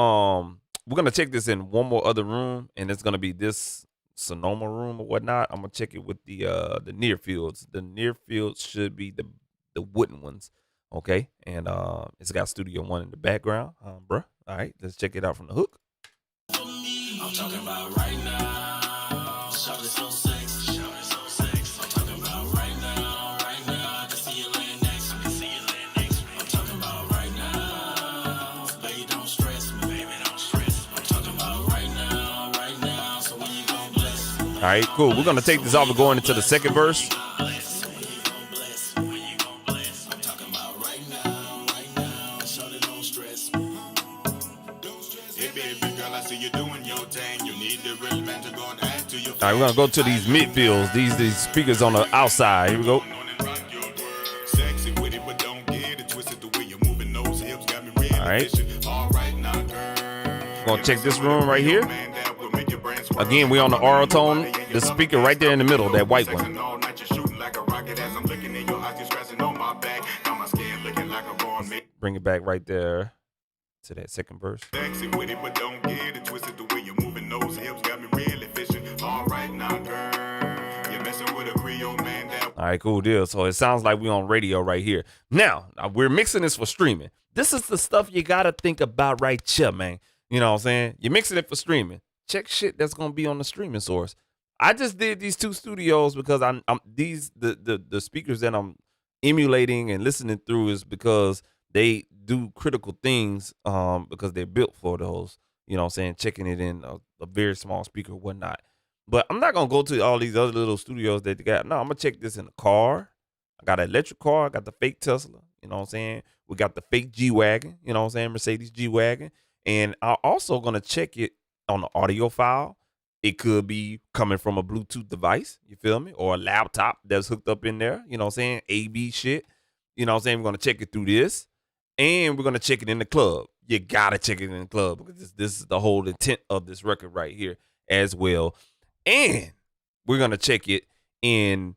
Speaker 1: we're gonna check this in one more other room, and it's gonna be this Sonoma room or whatnot. I'm gonna check it with the near fields. The near fields should be the wooden ones, okay? And it's got Studio One in the background, bruh. All right, let's check it out from the hook.
Speaker 2: I'm talking about right now. Shout it so sexy. Shout it so sexy. I'm talking about right now. Right now. I can see you laying next to me. I can see you laying next to me. I'm talking about right now. Baby, don't stress me. Baby, don't stress me. I'm talking about right now. Right now. So when you gon' bless me?
Speaker 1: All right, cool. We're gonna take this off and go into the second verse. All right, we're gonna go to these midfields. These speakers on the outside. Here we go. All right. We're gonna check this room right here. Again, we're on the Auratone. The speaker right there in the middle, that white one. Bring it back right there to that second verse.
Speaker 2: All right now, girl. You're messing with a Creole man.
Speaker 1: right, cool deal. So it sounds like we're on radio right here. Now, we're mixing this for streaming. This is the stuff you got to think about right here, man. You know what I'm saying? You're mixing it for streaming. Check shit that's going to be on the streaming source. I just did these 2 studios because the speakers that I'm emulating and listening through is because they do critical things because they're built for those, you know what I'm saying, checking it in a very small speaker or whatnot. But I'm not going to go to all these other little studios that they got. No, I'm going to check this in the car. I got an electric car. I got the fake Tesla, you know what I'm saying? We got the fake G-Wagon, you know what I'm saying, Mercedes G-Wagon. And I'm also going to check it on the audio file. It could be coming from a Bluetooth device, you feel me? Or a laptop that's hooked up in there, you know what I'm saying? A/B shit. You know what I'm saying? We're going to check it through this. And we're going to check it in the club. You got to check it in the club because this is the whole intent of this record right here as well. And we're going to check it in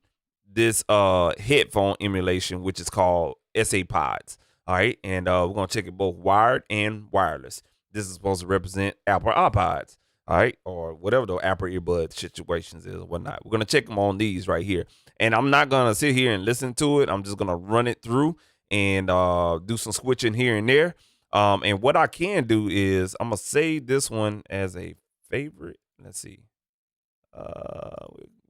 Speaker 1: this headphone emulation, which is called SA Pods. All right. And we're going to check it both wired and wireless. This is supposed to represent Apple iPods. All right. Or whatever the Apple earbud situations is or whatnot. We're going to check them on these right here. And I'm not going to sit here and listen to it. I'm just going to run it through and do some switching here and there. And what I can do is I'm going to save this one as a favorite. Let's see.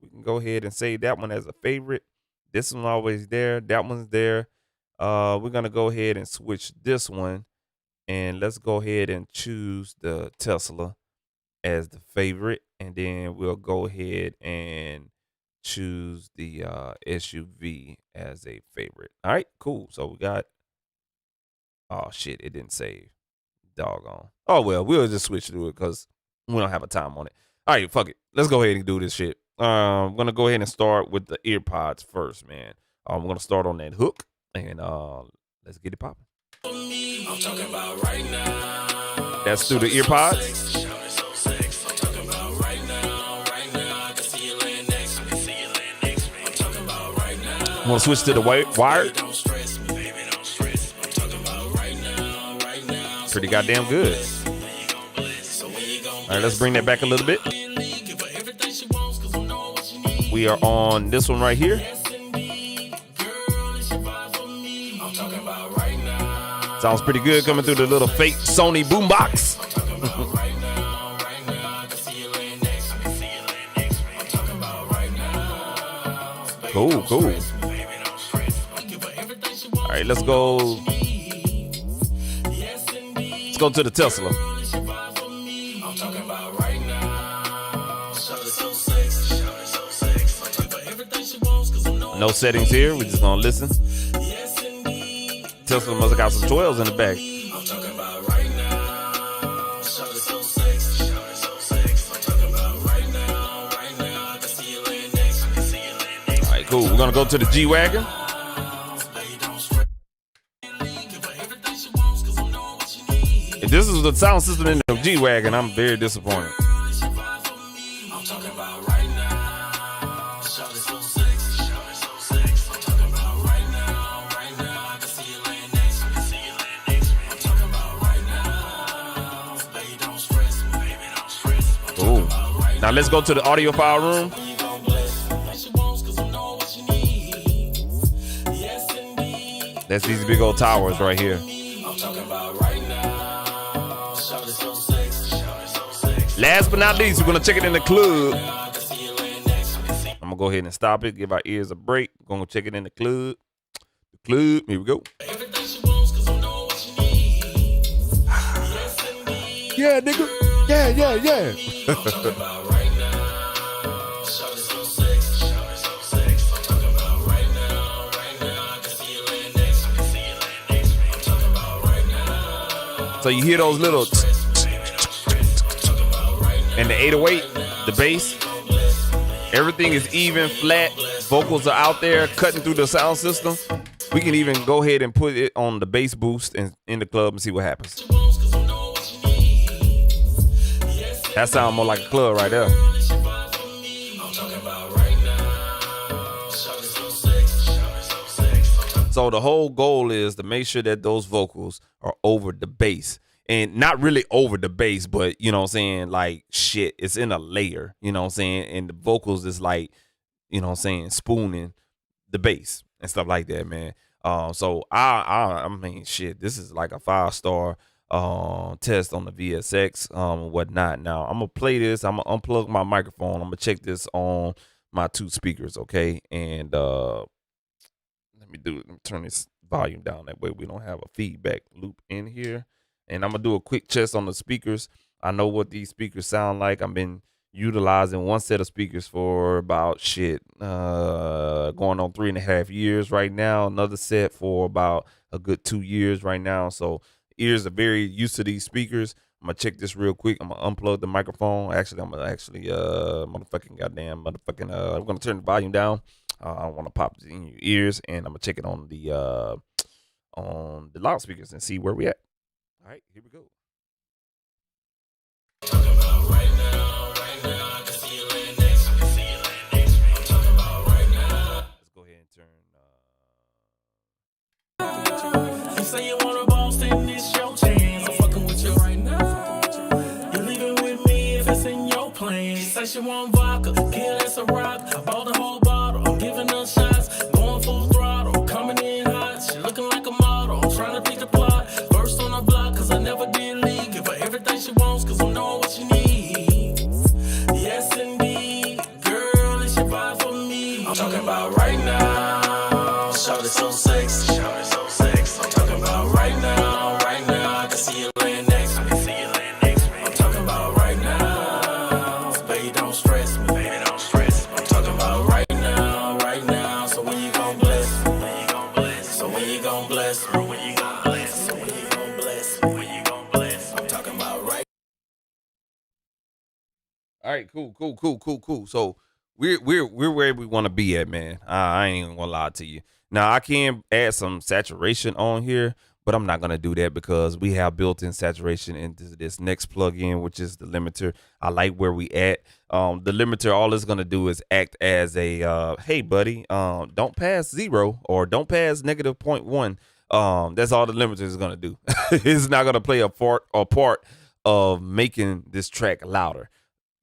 Speaker 1: We can go ahead and save that one as a favorite. This one's always there. That one's there. We're going to go ahead and switch this one. And let's go ahead and choose the Tesla as the favorite. And then we'll go ahead and choose the SUV as a favorite. All right, cool. So we got, oh shit, it didn't save. Doggone. Oh well, we'll just switch through it because we don't have a time on it. All right, fuck it. Let's go ahead and do this shit. I'm gonna go ahead and start with the earpods first, man. I'm gonna start on that hook and let's get it popping.
Speaker 2: I'm talking about right now.
Speaker 1: That's through the earpods.
Speaker 2: I'm talking about right now. I can see you laying next to me. I'm talking about right now.
Speaker 1: I'm gonna switch to the wired.
Speaker 2: Don't stress me, baby, don't stress me. I'm talking about right now.
Speaker 1: Pretty goddamn good. All right, let's bring that back a little bit. We are on this one right here. Sounds pretty good coming through the little fake Sony boombox. Cool. All right, let's go. Let's go to the Tesla. No settings here. We're just gonna listen. Tesla must have got some 12s in the back. All right, cool. We're gonna go to the G-Wagon. If this is the sound system in the G-Wagon, I'm very disappointed. Now let's go to the audio file room. That's these big old towers right here. Last but not least, we're gonna check it in the club. I'm gonna go ahead and stop it, give our ears a break. We're gonna check it in the club. Here we go. Yeah, nigga. Yeah. So you hear those little and the 808, the bass, everything is even, flat. Vocals are out there cutting through the sound system. We can even go ahead and put it on the bass boost and in the club and see what happens. That sounds more like a club right there. So the whole goal is to make sure that those vocals are over the bass. And not really over the bass, but, you know what I'm saying, like, shit, it's in a layer, you know what I'm saying? And the vocals is like, you know what I'm saying, spooning the bass and stuff like that, man. So I mean, shit, this is like a 5-star test on the VSX and whatnot. Now I'm gonna play this. I'm gonna unplug my microphone. I'm gonna check this on my 2 speakers, okay? And let me turn this volume down, that way we don't have a feedback loop in here. And I'm gonna do a quick test on the speakers. I know what these speakers sound like. I've been utilizing one set of speakers for about going on 3.5 years right now. Another set for about a good 2 years right now. So ears are very used to these speakers. I'm gonna check this real quick. I'm gonna unplug the microphone. Actually, I'm gonna I'm gonna turn the volume down. I don't want to pop it in your ears, and I'm gonna check it on the loudspeakers and see where we at. All right, here we go.
Speaker 2: Talking about right now, I can see you laying next to me. I'm talking about right now.
Speaker 1: Let's go ahead and turn.
Speaker 2: You say you want a boss, then it's your chance. I'm fucking with you right now. You're leaving with me if it's in your plans. She say she want vodka, kill that's a rock. I bought the whole bottle, I'm giving her shots. Going full throttle, coming in hot. She looking like a model, I'm trying to pick the plot. First on the block, cause I never did leave. Give her everything she wants, cause I'm knowing what she needs. Yes, indeed, girl, it's your vibe for me. I'm talking about right now. Shawty so sexy. I'm talking about right now, I can see you laying next to me. I'm talking about right now, baby, don't stress me. I'm talking about right now, so when you gon' bless me? So when you gon' bless me? I'm talking about right.
Speaker 1: All right, cool. So we're where we want to be at, man. I ain't even gonna lie to you. Now I can add some saturation on here, but I'm not gonna do that because we have built-in saturation into this next plugin, which is the limiter. I like where we at. The limiter, all it's gonna do is act as a hey buddy, don't pass 0 or don't pass -0.1. That's all the limiter is gonna do. It's not gonna play a part of making this track louder.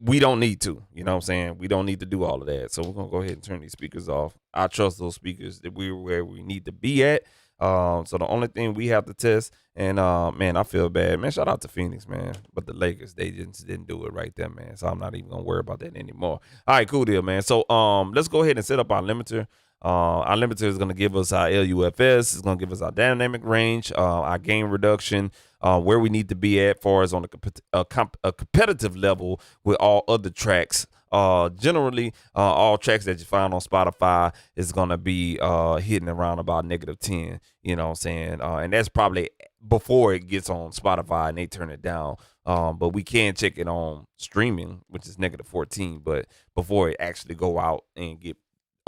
Speaker 1: We don't need to, you know what I'm saying? We don't need to do all of that. So we're going to go ahead and turn these speakers off. I trust those speakers that we're where we need to be at. So the only thing we have to test, and man, I feel bad. Man, shout out to Phoenix, man. But the Lakers, they just didn't do it right there, man. So I'm not even going to worry about that anymore. All right, cool deal, man. So let's go ahead and set up our limiter. Our limiter is going to give us our LUFS. It's going to give us our dynamic range, our gain reduction, where we need to be at far as on a competitive level with all other tracks. Generally, all tracks that you find on Spotify is going to be hitting around about -10, you know what I'm saying? And that's probably before it gets on Spotify and they turn it down. But we can check it on streaming, which is -14, but before it actually go out and get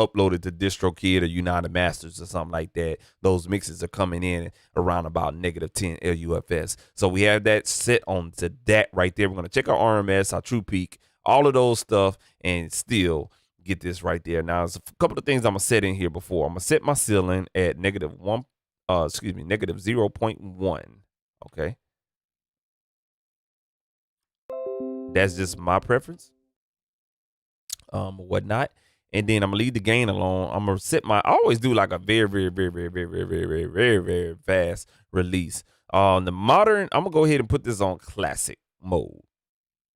Speaker 1: uploaded to DistroKid or United Masters or something like that, those mixes are coming in around about -10 LUFS. So we have that set on to that right there. We're going to check our RMS, our true peak, all of those stuff, and still get this right there. Now, there's a couple of things I'm going to set in here before. I'm going to set my ceiling at -0.1. Okay. That's just my preference. Whatnot. And then I'm gonna leave the gain alone. I'm gonna set I always do like a very fast release. The modern, I'm gonna go ahead and put this on classic mode.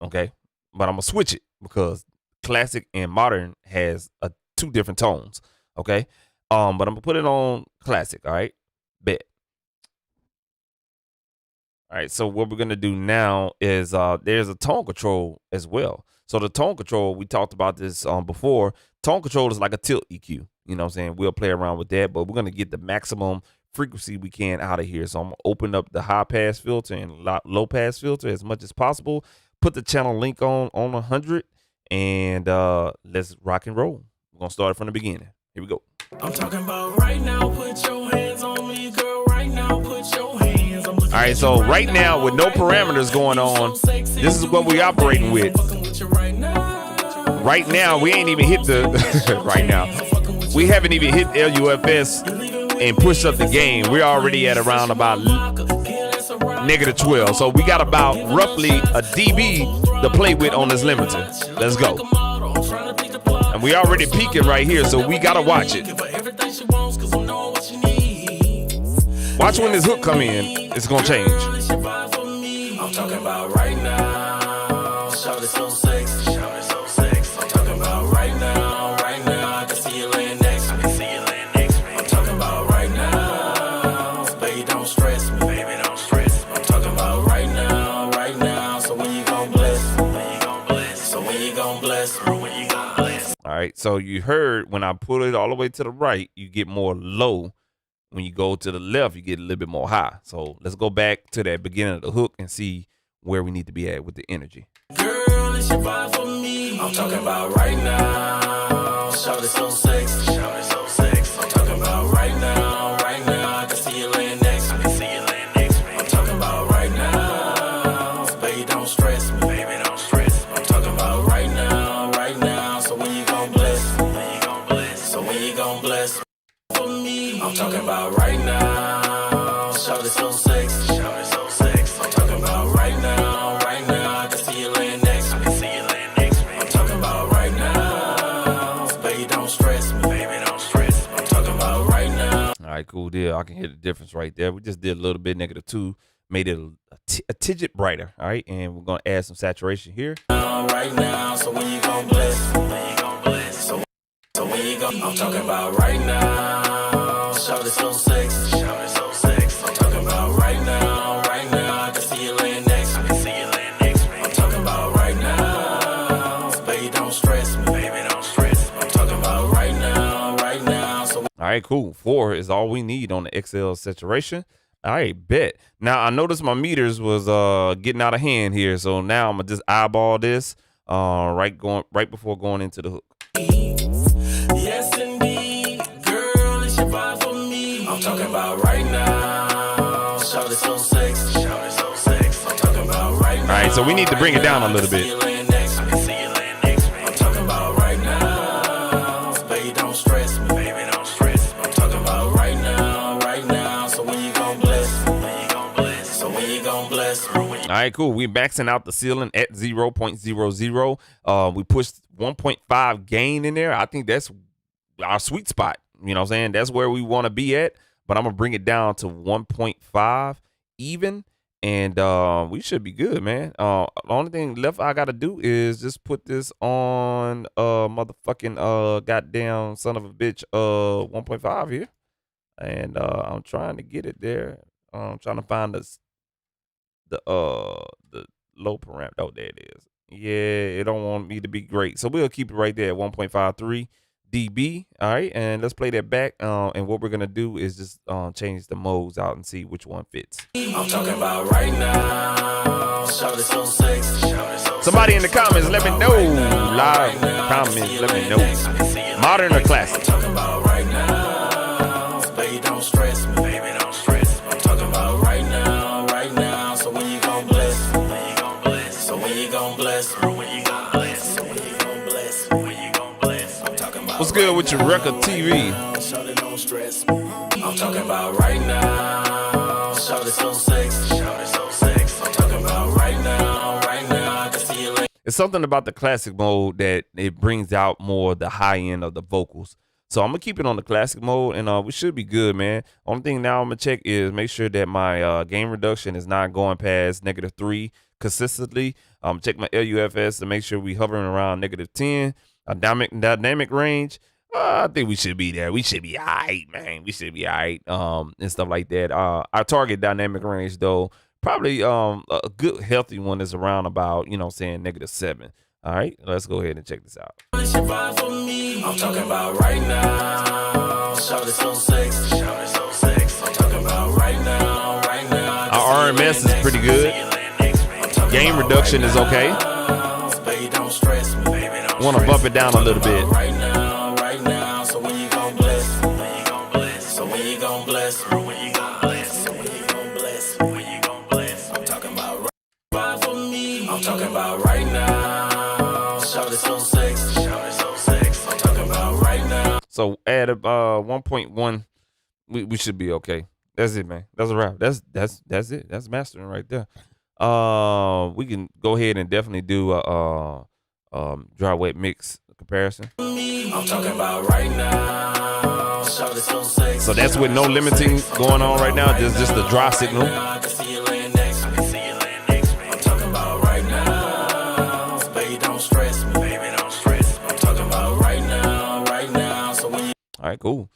Speaker 1: Okay, but I'm gonna switch it because classic and modern has 2 different tones. Okay, but I'm gonna put it on classic. All right, bet. All right, so what we're gonna do now is there's a tone control as well. So the tone control, we talked about this before. Tone control is like a tilt EQ. You know what I'm saying? We'll play around with that, but we're going to get the maximum frequency we can out of here. So I'm going to open up the high pass filter and low pass filter as much as possible. Put the channel link on 100, and let's rock and roll. We're going to start it from the beginning. Here we go.
Speaker 2: I'm talking about right now, put your hands on me, girl. Right now, put your hands. All
Speaker 1: right, so right now with no parameters going on, this is what we operating with. Right now, we ain't even hit the right now. We haven't even hit LUFS and pushed up the gain. We're already at around about -12. So we got about roughly a dB to play with on this limiter. Let's go. And we already peaking right here, so we gotta watch it. Watch when this hook come in, it's gonna change.
Speaker 2: I'm talking about right now. Shout it so sexy. Shout it so sexy. I'm talking about right now. Right now. I can see you laying next to me. I'm talking about right now. Baby, don't stress me. Baby, don't stress me. I'm talking about right now. Right now. So when you gon' bless? When you gon' bless? So when you gon' bless? When you gon' bless?
Speaker 1: All right. So you heard when I pull it all the way to the right, you get more low. When you go to the left, you get a little bit more high. So let's go back to that beginning of the hook and see where we need to be at with the energy.
Speaker 2: Girl, it's your vibe for me. I'm talking about right now. Shout it so sexy. Shout it so sexy. I'm talking about right now. Right now. I can see you laying next to me. I'm talking about right now. Baby, don't stress me. Baby, don't stress me. I'm talking about right now. Right now. So when you gon' bless? When you gon' bless? So when you gon' bless? For me, I'm talking about right now. Shout it so sexy. Shout it so sexy. I'm talking about right now. Right now. I can see you laying next to me. I'm talking about right now. Baby, don't stress me. Baby, don't stress me. I'm talking about right now.
Speaker 1: All right, cool deal. I can hear the difference right there. We just did a little bit -2, made it a tidget brighter. All right, and we're gonna add some saturation here.
Speaker 2: Right now. So when you gon' bless? When you gon' bless? So when you gon'? I'm talking about right now. Shout it so sexy. Shout it so sexy. I'm talking about right now. Right now. I can see you laying next to me. I'm talking about right now. Baby, don't stress me. Baby, don't stress me. I'm talking about right now. Right now. So
Speaker 1: All right, cool. 4 is all we need on the XL saturation. All right, bet. Now I noticed my meters was getting out of hand here, so now I'm gonna just eyeball this right before going into the hook.
Speaker 2: yes, indeed. Girl, it's your vibe for me. I'm talking about right now. Shout it so sexy. Shout it so sexy. I'm talking about right now.
Speaker 1: All right, so we need to bring it down a little bit.
Speaker 2: I'm talking about right now. Baby, don't stress me. Baby, don't stress me. I'm talking about right now. Right now. So when you gon' bless? When you gon' bless? So when you gon' bless?
Speaker 1: All right, cool. We maxing out the ceiling at 0.00. We pushed 1.5 gain in there. I think that's our sweet spot. You know what I'm saying? That's where we want to be at. But I'm going to bring it down to 1.5 even. And we should be good, man. The only thing left I got to do is just put this on motherfucking goddamn son of a bitch 1.5 here. And I'm trying to get it there. I'm trying to find the low parameter. Oh, there it is. Yeah, it don't want me to be great. So we'll keep it right there at 1.53 dB. All right, and let's play that back. And what we're gonna do is just change the modes out and see which one fits.
Speaker 2: I'm talking about right now. Shout it so sexy.
Speaker 1: Somebody in the comments, let me know. Live comments, let me know. Modern or classic?
Speaker 2: I'm talking about right now. Baby, don't stress me. Baby, don't stress me. I'm talking about right now. Right now. So when you gon' bless? When you gon' bless? So when you gon' bless? When you gon' bless? So when you gon' bless? When you gon' bless? I'm talking about
Speaker 1: What's good with your record TV?
Speaker 2: Shout it, don't stress me. I'm talking about right now. Shout it so sexy. Shout it so sexy. I'm talking about right now. Right now. I can see you later.
Speaker 1: It's something about the classic mode that it brings out more the high end of the vocals. So I'm gonna keep it on the classic mode, and we should be good, man. Only thing now I'm gonna check is make sure that my gain reduction is not going past -3 consistently. Check my LUFS to make sure we hovering around -10. Dynamic range. I think we should be there. We should be all right, man. We should be all right, and stuff like that. Our target dynamic range, though, probably a good healthy one is around about, you know, saying -7. All right, let's go ahead and check this out.
Speaker 2: It's your vibe for me. I'm talking about right now. Shout it so sexy. Shout it so sexy. I'm talking about right now. Right now.
Speaker 1: Our RMS is pretty good. Gain reduction is okay.
Speaker 2: Baby, don't stress me.
Speaker 1: Want to bump it down a little bit.
Speaker 2: Right now. Right now. So when you gon' bless? When you gon' bless? So when you gon' bless? When you gon' bless? So when you gon' bless? When you gon' bless? I'm talking about right vibe for me. I'm talking about right now. Shout it so sexy. Shout it so sexy. I'm talking about right now.
Speaker 1: So add 1.1, we should be okay. That's it, man. That's a wrap. That's it. That's mastering right there. We can go ahead and definitely do a dry wet mix comparison.
Speaker 2: I'm talking about right now. Shawty so sexy.
Speaker 1: So that's with no limiting going on right now. Just the dry signal.
Speaker 2: I can see you laying next to me. I'm talking about right now. Baby, don't stress me. I'm talking about right now. So when you
Speaker 1: All right, cool.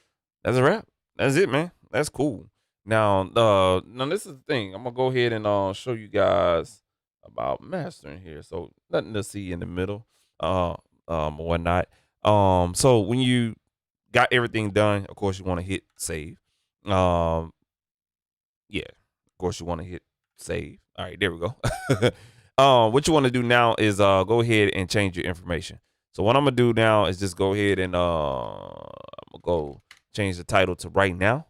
Speaker 1: That's a wrap. That's it, man. That's cool. Now, now this is the thing. I'm gonna go ahead and show you guys about mastering here. So nothing to see in the middle, whatnot. So when you got everything done, of course you want to hit save. Yeah, of course you want to hit save. All right, there we go. What you want to do now is go ahead and change your information. So what I'm gonna do now is just go ahead and I'm gonna go change the title to right now.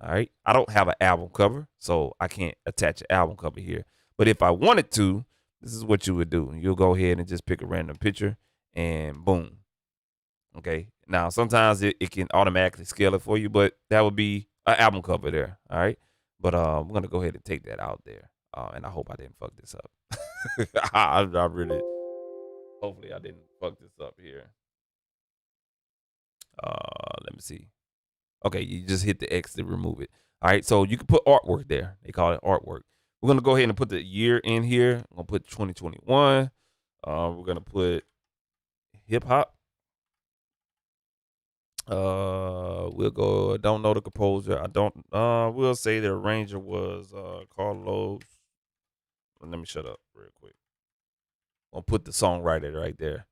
Speaker 1: All right. I don't have an album cover, so I can't attach an album cover here. But if I wanted to, this is what you would do. You'll go ahead and just pick a random picture and boom. Okay. Now sometimes it can automatically scale it for you, but that would be an album cover there. All right. But I'm gonna go ahead and take that out there. And I hope I didn't fuck this up. I really hopefully I didn't fuck this up here. Let me see. Okay, you just hit the X to remove it. All right, so you can put artwork there. They call it artwork. We're gonna go ahead and put the year in here. I'm gonna put 2021. We're gonna put hip hop. We'll go. Don't know the composer. I don't. We'll say the arranger was Carlos. Let me shut up real quick. I'll put the songwriter right there.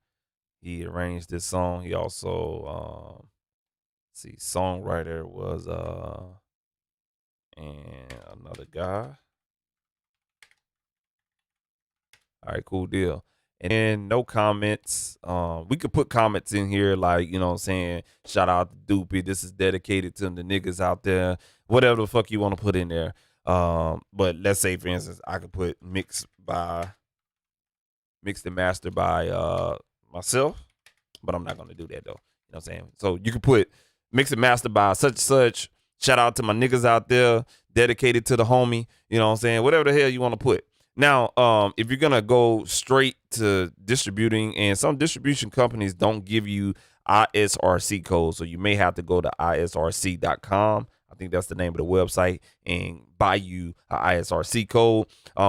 Speaker 1: He arranged this song. He also see, songwriter was and another guy. All right, cool deal. And then no comments. We could put comments in here like, you know what I'm saying, shout out to Doopy. This is dedicated to the niggas out there. Whatever the fuck you want to put in there. But let's say for instance, I could put mixed and mastered by myself. But I'm not gonna do that though. You know what I'm saying? So you can put mix and master by such and such. Shout out to my niggas out there, dedicated to the homie. You know what I'm saying? Whatever the hell you want to put. Now, if you're gonna go straight to distributing, and some distribution companies don't give you ISRC codes, so you may have to go to isrc.com. I think that's the name of the website, and buy you a ISRC code,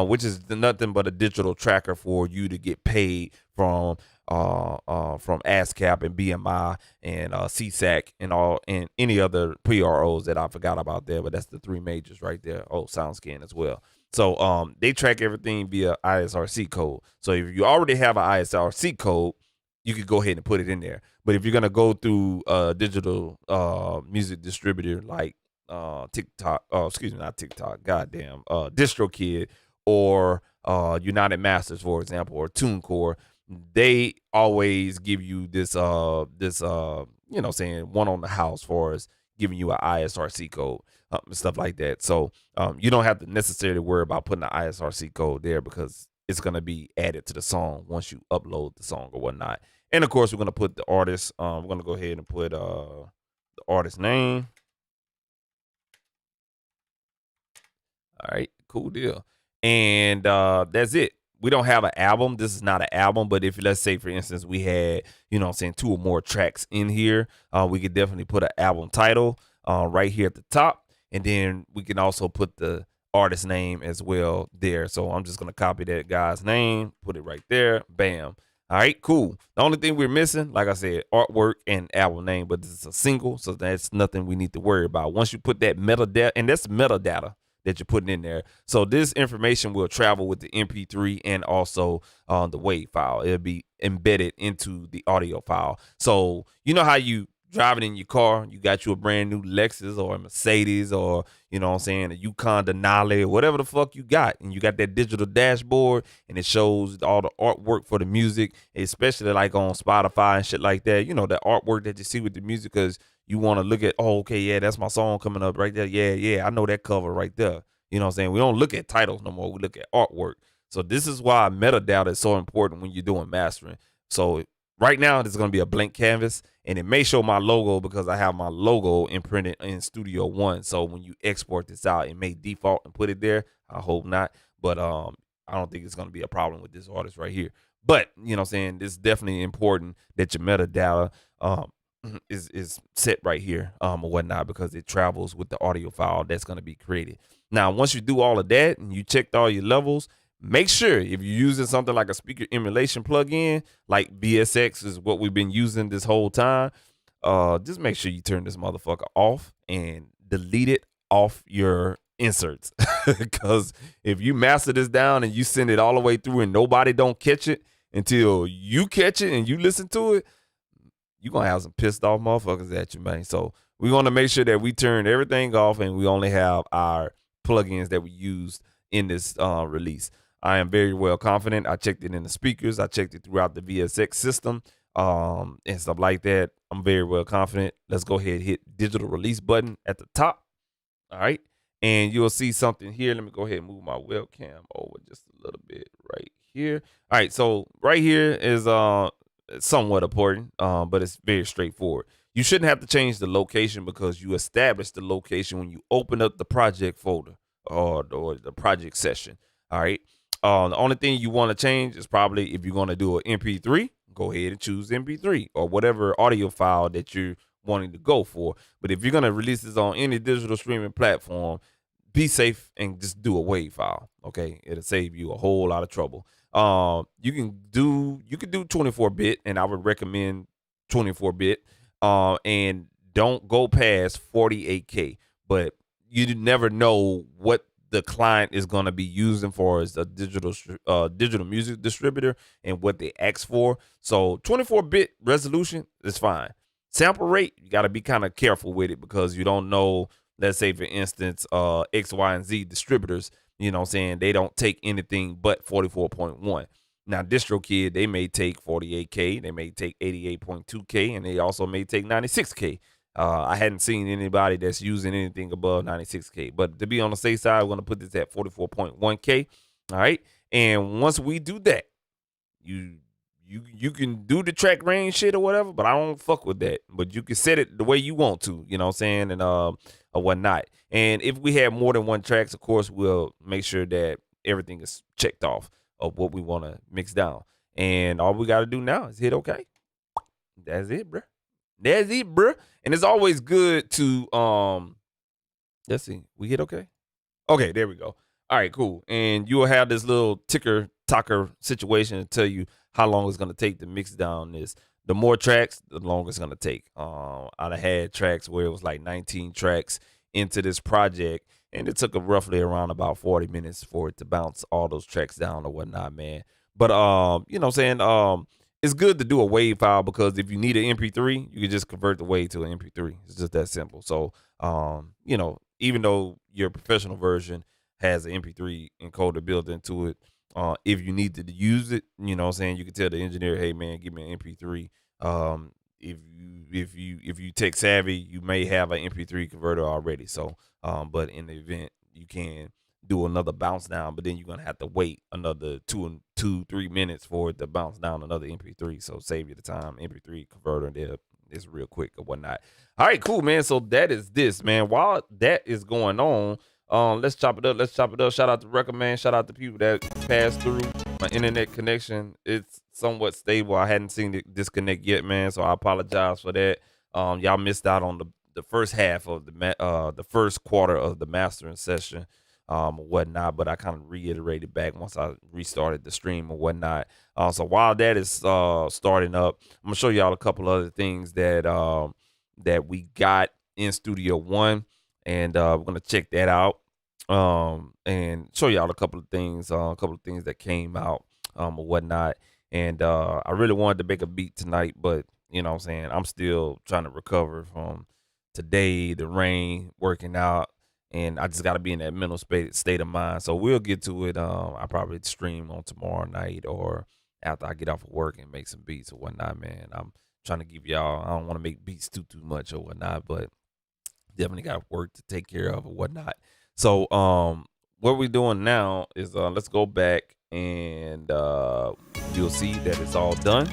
Speaker 1: which is nothing but a digital tracker for you to get paid from ASCAP and BMI and CSAC and any other PROs that I forgot about there, but that's the three majors right there. Oh, SoundScan as well. So they track everything via ISRC code. So if you already have an ISRC code, you could go ahead and put it in there. But if you're gonna go through a digital music distributor like TikTok, not TikTok, goddamn, DistroKid or United Masters, for example, or TuneCore, they always give you this you know, saying one on the house for us, giving you an ISRC code and stuff like that. So you don't have to necessarily worry about putting the ISRC code there because it's gonna be added to the song once you upload the song or whatnot. And of course, we're gonna put the artist. We're gonna go ahead and put the artist name. All right, cool deal. And that's it. We don't have an album. This is not an album, but if let's say for instance we had, you know what I'm saying, 2 or more tracks in here, we could definitely put an album title right here at the top, and then we can also put the artist name as well there. So I'm just gonna copy that guy's name, put it right there, bam. All right, cool. The only thing we're missing, like I said, artwork and album name, but this is a single, so that's nothing we need to worry about. Once you put that metadata, and that's metadata that you're putting in there. So this information will travel with the MP3 and also the WAV file. It'll be embedded into the audio file. So you know how you driving in your car, you got you a brand new Lexus or a Mercedes or, you know what I'm saying, a Yukon Denali or whatever the fuck you got, and you got that digital dashboard and it shows all the artwork for the music, especially like on Spotify and shit like that. You know, the artwork that you see with the music, because you want to look at, oh, okay, yeah, that's my song coming up right there. Yeah, I know that cover right there. You know what I'm saying? We don't look at titles no more. We look at artwork. So this is why metadata is so important when you're doing mastering. So right now, there's going to be a blank canvas, and it may show my logo because I have my logo imprinted in Studio One. So when you export this out, it may default and put it there. I hope not. But I don't think it's going to be a problem with this artist right here. But, you know what I'm saying, it's definitely important that your metadata is set right here, or whatnot, because it travels with the audio file that's going to be created. Now, once you do all of that and you checked all your levels, make sure if you're using something like a speaker emulation plugin, like BSX is what we've been using this whole time, just make sure you turn this motherfucker off and delete it off your inserts. Because if you master this down and you send it all the way through and nobody don't catch it until you catch it and you listen to it, you're going to have some pissed off motherfuckers at you, man. So we want to make sure that we turn everything off and we only have our plugins that we used in this release. I am very well confident. I checked it in the speakers. I checked it throughout the VSX system and stuff like that. I'm very well confident. Let's go ahead and hit digital release button at the top. All right. And you'll see something here. Let me go ahead and move my webcam over just a little bit right here. All right. So right here is somewhat important, but it's very straightforward. You shouldn't have to change the location because you established the location when you open up the project folder or the project session. All right. The only thing you want to change is probably if you're going to do an MP3, go ahead and choose MP3 or whatever audio file that you're wanting to go for. But if you're going to release this on any digital streaming platform, be safe and just do a WAV file. Okay. It'll save you a whole lot of trouble. You can do 24-bit, and I would recommend 24-bit. And don't go past 48K. But you never know what the client is going to be using for as a digital music distributor and what they ask for. So 24-bit resolution is fine. Sample rate, you got to be kind of careful with it because you don't know. Let's say, for instance, X, Y, and Z distributors, you know what I'm saying, they don't take anything but 44.1. Now, DistroKid, they may take 48K, they may take 88.2K, and they also may take 96K. I hadn't seen anybody that's using anything above 96K. But to be on the safe side, we're going to put this at 44.1K. All right. And once we do that, you can do the track range shit or whatever, but I don't fuck with that. But you can set it the way you want to, you know what I'm saying, and or whatnot. And if we have more than one tracks, of course, we'll make sure that everything is checked off of what we want to mix down. And all we got to do now is hit OK. That's it, bro. That's it, bro. And it's always good to let's see, we hit OK. Okay, there we go. All right, cool. And you will have this little ticker talker situation to tell you how long it's going to take to mix down this. The more tracks, the longer it's going to take. I had tracks where it was like 19 tracks into this project, and it took roughly around about 40 minutes for it to bounce all those tracks down or whatnot, man. But, you know what I'm saying? It's good to do a WAV file because if you need an MP3, you can just convert the WAV to an MP3. It's just that simple. So, you know, even though your professional version has an MP3 encoder built into it, if you need to use it, you know what I'm saying, you can tell the engineer, hey man, give me an MP3. If you tech savvy, you may have an MP3 converter already. So, but in the event you can do another bounce down, but then you're gonna have to wait another 3 minutes for it to bounce down another MP3. So save you the time. MP3 converter there is real quick or whatnot. All right, cool, man. So that is this, man. While that is going on, let's chop it up. Shout out to Recommend. Shout out to people that passed through. My internet connection, it's somewhat stable. I hadn't seen it disconnect yet, man. So I apologize for that. Y'all missed out on the first half of the first quarter of the mastering session, or whatnot. But I kind of reiterated back once I restarted the stream or whatnot. So while that is starting up, I'm gonna show y'all a couple other things that that we got in Studio One. And we're gonna check that out and show y'all a couple of things that came out or whatnot. And I really wanted to make a beat tonight, but you know what I'm saying, I'm still trying to recover from today, the rain, working out, and I just got to be in that mental state of mind. So we'll get to it. I'll probably stream on tomorrow night or after I get off of work and make some beats or whatnot, man. I'm trying to give y'all, I don't want to make beats too much or whatnot, but definitely got work to take care of or whatnot. So what we're doing now is let's go back and you'll see that it's all done.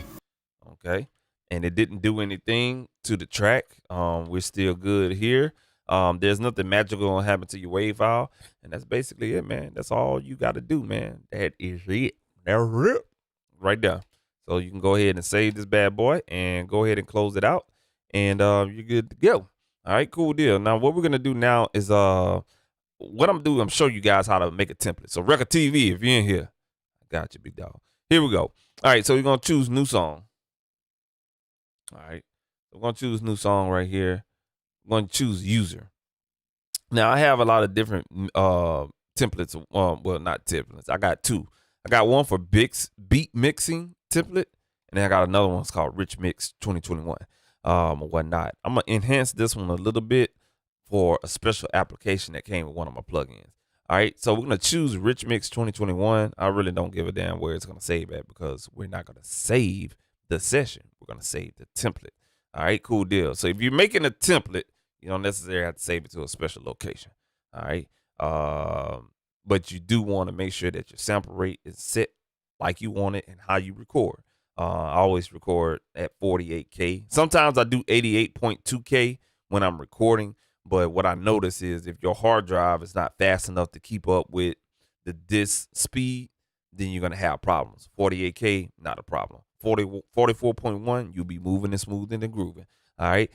Speaker 1: Okay. And it didn't do anything to the track. We're still good here. There's nothing magical gonna happen to your WAV file. And that's basically it, man. That's all you got to do, man. That is it. That's it. Right there. So you can go ahead and save this bad boy and go ahead and close it out. and you're good to go. All right, cool deal. Now what we're gonna do now is what I'm doing, I'm showing you guys how to make a template. So Record TV, if you're in here, I got you, big dog. Here we go. All right, so we're gonna choose new song. All right, we're gonna choose new song right here. We're gonna choose user. Now I have a lot of different templates. Well, not templates. I got two. I got one for beat mixing template, and then I got another one. It's called Rich Mix 2021. Or whatnot. I'm gonna enhance this one a little bit for a special application that came with one of my plugins. All right, so we're gonna choose Rich Mix 2021. I really don't give a damn where it's gonna save at because we're not gonna save the session. We're gonna save the template. All right, cool deal. So if you're making a template, you don't necessarily have to save it to a special location. All right. But you do want to make sure that your sample rate is set like you want it and how you record. I always record at 48K. Sometimes I do 88.2K when I'm recording. But what I notice is if your hard drive is not fast enough to keep up with the disk speed, then you're going to have problems. 48K, not a problem. 44.1, you'll be moving and smoothing and grooving. All right.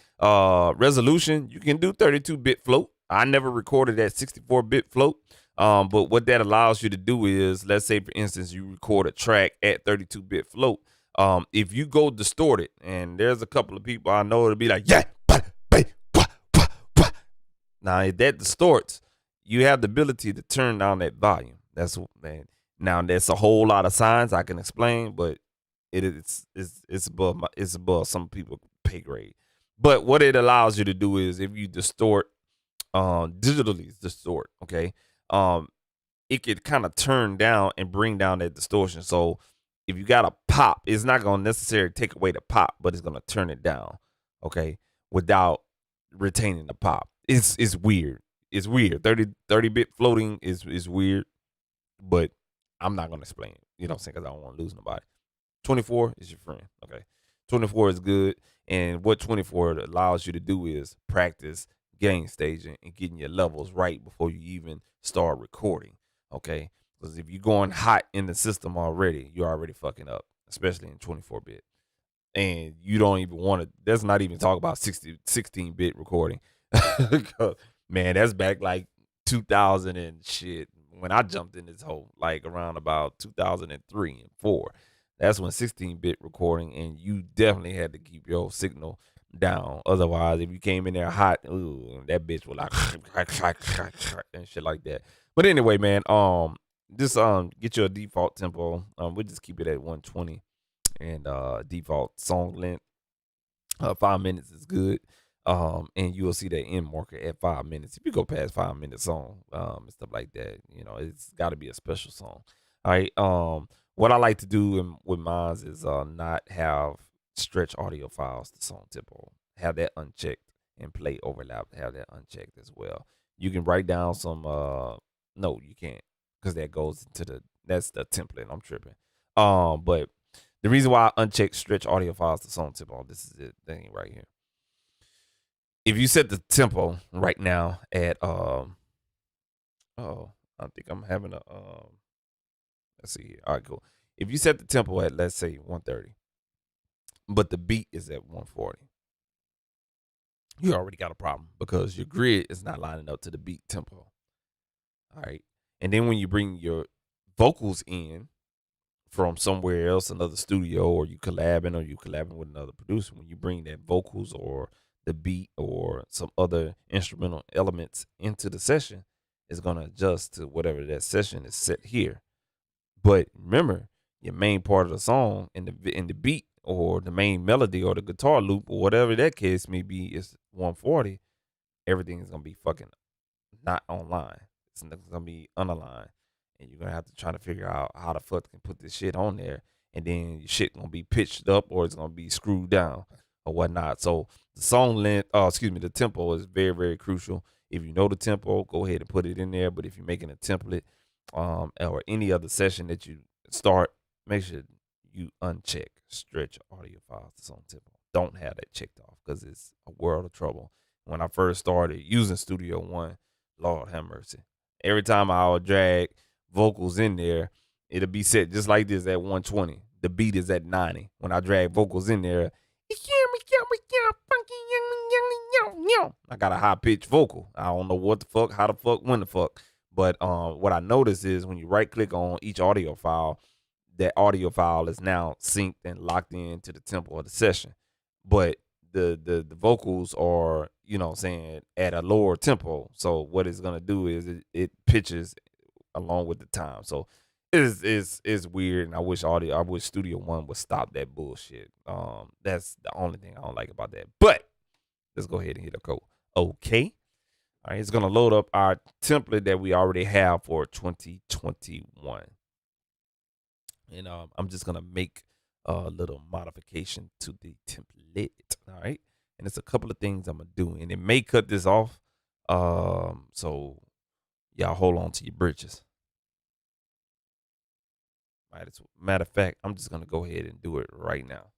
Speaker 1: Resolution, you can do 32-bit float. I never recorded at 64-bit float. But what that allows you to do is, let's say, for instance, you record a track at 32-bit float. If you go distorted, and there's a couple of people I know that'll be like, yeah, now if that distorts, you have the ability to turn down that volume. That's man. Now that's a whole lot of signs I can explain, but it's above some people pay grade. But what it allows you to do is if you distort, digitally distort, okay, it could kind of turn down and bring down that distortion. So if you got a pop, it's not gonna necessarily take away the pop, but it's gonna turn it down, okay, without retaining the pop. It's weird. It's weird. 30-bit floating is weird, but I'm not gonna explain it. You know what I'm saying? Because I don't want to lose nobody. 24 is your friend. Okay. 24 is good. And what 24 allows you to do is practice gain staging and getting your levels right before you even start recording. Okay. Because if you're going hot in the system already, you're already fucking up, especially in 24-bit. And you don't even want to, let's not even talk about 16-bit recording. Man, that's back like 2000 and shit. When I jumped in this hole, like around about 2003 and 4. That's when 16-bit recording, and you definitely had to keep your signal down. Otherwise, if you came in there hot, ooh, that bitch was like and shit like that. But anyway, man, just get your default tempo. We'll just keep it at 120 and default song length. 5 minutes is good. And you will see that end marker at 5 minutes. If you go past 5 minute song, and stuff like that, you know, it's got to be a special song. All right. What I like to do with mine is not have stretch audio files to song tempo. Have that unchecked and play overlap. Have that unchecked as well. You can write down some. No, you can't, because that goes into that's the template. I'm tripping. But the reason why I uncheck stretch audio files to song tempo, this is the thing right here. If you set the tempo right now at I think I'm having a let's see here. All right, cool. If you set the tempo at, let's say, 130, but the beat is at 140, you already got a problem because your grid is not lining up to the beat tempo. All right. And then when you bring your vocals in from somewhere else, another studio, or you collabing with another producer, when you bring that vocals or the beat or some other instrumental elements into the session, it's going to adjust to whatever that session is set here. But remember, your main part of the song in the beat or the main melody or the guitar loop or whatever that case may be is 140. Everything is gonna be fucking not online. It's gonna be unaligned, and you're gonna have to try to figure out how the fuck can put this shit on there, and then your shit gonna be pitched up or it's gonna be screwed down or whatnot. So the song length, the tempo is very, very crucial. If you know the tempo, go ahead and put it in there. But if you're making a template, or any other session that you start, make sure you uncheck stretch audio files to song tempo. Don't have that checked off because it's a world of trouble. When I first started using Studio One, Lord have mercy. Every time I would drag vocals in there, it'll be set just like this at 120. The beat is at 90. When I drag vocals in there, I got a high pitched vocal. I don't know what the fuck, how the fuck, when the fuck. But what I notice is when you right click on each audio file, that audio file is now synced and locked into the tempo of the session. But the vocals are, saying, at a lower tempo. So what it's gonna do is it pitches along with the time. So it's weird, and I wish Studio One would stop that bullshit. That's the only thing I don't like about that. But let's go ahead and hit a code. Okay. All right, it's gonna load up our template that we already have for 2021. And I'm just gonna make a little modification to the template. All right, and it's a couple of things I'm gonna do, and it may cut this off. So y'all hold on to your britches. Matter of fact, I'm just gonna go ahead and do it right now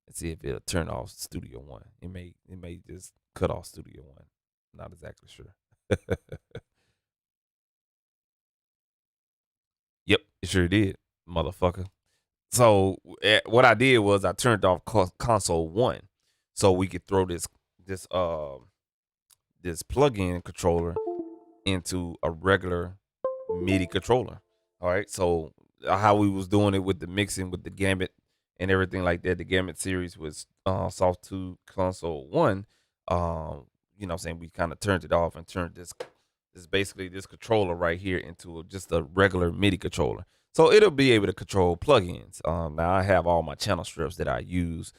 Speaker 1: and see if it'll turn off Studio One. It may just cut off Studio One. Not exactly sure. Yep, it sure did, motherfucker. So what I did was I turned off console one, so we could throw this plug-in controller into a regular MIDI controller. All right, so how we was doing it with the mixing with the Gambit and everything like that. The Gambit series was Soft 2 console one. What I'm saying, we kind of turned it off and turned this basically this controller right here into just a regular MIDI controller. So it'll be able to control plugins. Now I have all my channel strips that I use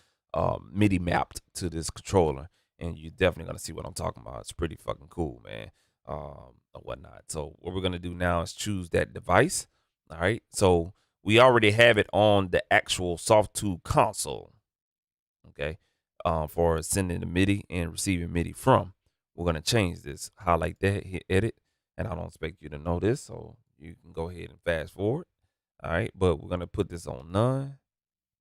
Speaker 1: MIDI mapped to this controller, and you're definitely gonna see what I'm talking about. It's pretty fucking cool, man. Or whatnot. So what we're gonna do now is choose that device. All right. So we already have it on the actual Soft 2 console. Okay. For sending the MIDI and receiving MIDI from. We're gonna change this. Highlight that, hit edit, and I don't expect you to know this, so you can go ahead and fast forward. All right, but we're gonna put this on none.